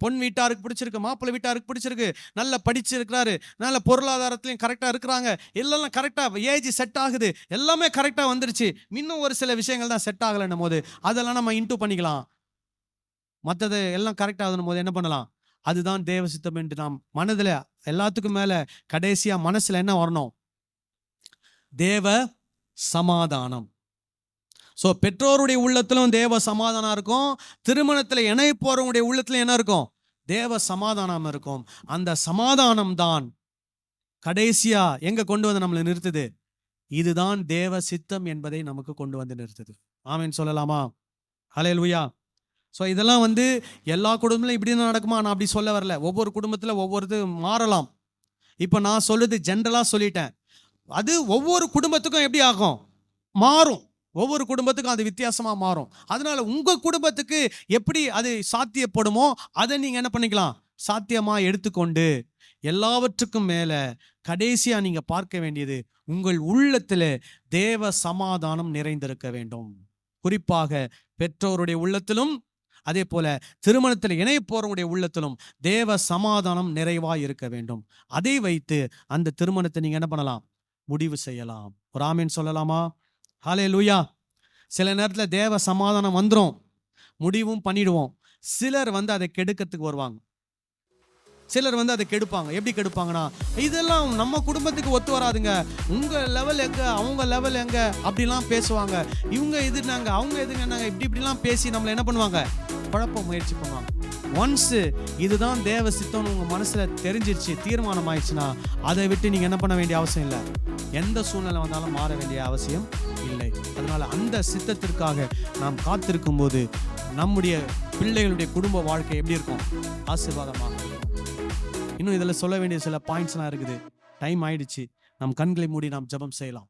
பொன் வீட்டாருக்கு பிடிச்சிருக்கு, மாப்பிள்ளை வீட்டாருக்கு பிடிச்சிருக்கு, நல்லா படிச்சிருக்கிறாரு, நல்ல பொருளாதாரத்துலையும் கரெக்டாக இருக்கிறாங்க, எல்லாம் கரெக்டாக ஏஜ் செட் ஆகுது, எல்லாமே கரெக்டாக வந்துருச்சு. இன்னும் ஒரு சில விஷயங்கள் தான் செட் ஆகலைன்னும் போது அதெல்லாம் நம்ம இன்டூ பண்ணிக்கலாம். மற்றது எல்லாம் கரெக்டாக ஆகணும் போது என்ன பண்ணலாம்? அதுதான் தேவ சித்தம் என்று நாம் மனதில் எல்லாத்துக்கும் மேலே கடைசியாக மனசில் என்ன வரணும்? தேவ சமாதானம். ஸோ பெற்றோருடைய உள்ளத்திலும் தேவ சமாதானம் இருக்கும், திருமணத்தில் இணைய போறவங்களுடைய உள்ளத்துல என்ன இருக்கும்? தேவ சமாதானம் இருக்கும். அந்த சமாதானம் தான் கடைசியா எங்க கொண்டு வந்து நம்மளை நிறுத்துது? இதுதான் தேவ சித்தம் என்பதை நமக்கு கொண்டு வந்து நிறுத்துது. ஆமென் சொல்லலாமா? ஹல்லேலூயா. ஸோ இதெல்லாம் வந்து எல்லா குடும்பத்திலும் இப்படி தான் நடக்குமா? நான் அப்படி சொல்ல வரல. ஒவ்வொரு குடும்பத்தில் ஒவ்வொருது மாறலாம். இப்போ நான் சொல்லுது ஜென்ரலாக சொல்லிட்டேன். அது ஒவ்வொரு குடும்பத்துக்கும் எப்படி ஆகும்? மாறும். ஒவ்வொரு குடும்பத்துக்கும் அது வித்தியாசமாக மாறும். அதனால உங்கள் குடும்பத்துக்கு எப்படி அது சாத்தியப்படுமோ அதை நீங்கள் என்ன பண்ணிக்கலாம்? சாத்தியமாக எடுத்துக்கொண்டு எல்லாவற்றுக்கும் மேலே கடைசியாக நீங்கள் பார்க்க வேண்டியது உங்கள் உள்ளத்தில் தேவ சமாதானம் நிறைந்திருக்க வேண்டும். குறிப்பாக பெற்றோருடைய உள்ளத்திலும் அதே போல திருமணத்தில் இணைய போறவங்களுடைய உள்ளத்திலும் தேவ சமாதானம் நிறைவாக இருக்க வேண்டும். அதை வைத்து அந்த திருமணத்தை நீங்கள் என்ன பண்ணலாம்? முடிவு செய்யலாம். ஒரு ஆமீன் சொல்லலாமா? ஹல்லேலூயா. சில நேரத்தில் தேவ சமாதானம் வந்துடும், முடிவும் பண்ணிடுவோம். சிலர் வந்து அதை கெடுக்கிறதுக்கு வருவாங்க, சிலர் வந்து அதை கெடுப்பாங்க. எப்படி கெடுப்பாங்கன்னா, இதெல்லாம் நம்ம குடும்பத்துக்கு ஒத்து வராதுங்க, உங்கள் லெவல் எங்க, அவங்க லெவல் எங்க, அப்படிலாம் பேசுவாங்க. இவங்க எதுனாங்க, அவங்க எதுங்கன்னாங்க, இப்படிலாம் பேசி நம்மளை என்ன பண்ணுவாங்க? குழப்ப முயற்சி பண்ணுவாங்க. ஒன்ஸு இதுதான் தேவ சித்தம்னு உங்கள் மனசில் தெரிஞ்சிருச்சு, தீர்மானம் ஆயிடுச்சுன்னா அதை விட்டு நீங்கள் என்ன பண்ண வேண்டிய அவசியம் இல்லை. எந்த சூழ்நிலை வந்தாலும் மாற வேண்டிய அவசியம் இல்லை. அதனால் அந்த சித்தத்திற்காக நாம் காத்திருக்கும் போது நம்முடைய பிள்ளைகளுடைய குடும்ப வாழ்க்கை எப்படி இருக்கும்? ஆசீர்வாதமாக இருக்கும். இன்னும் இதில் சொல்ல வேண்டிய சில பாயிண்ட்ஸ்லாம் இருக்குது. டைம் ஆயிடுச்சு. நம் கண்களை மூடி நாம் ஜெபம் செய்யலாம்.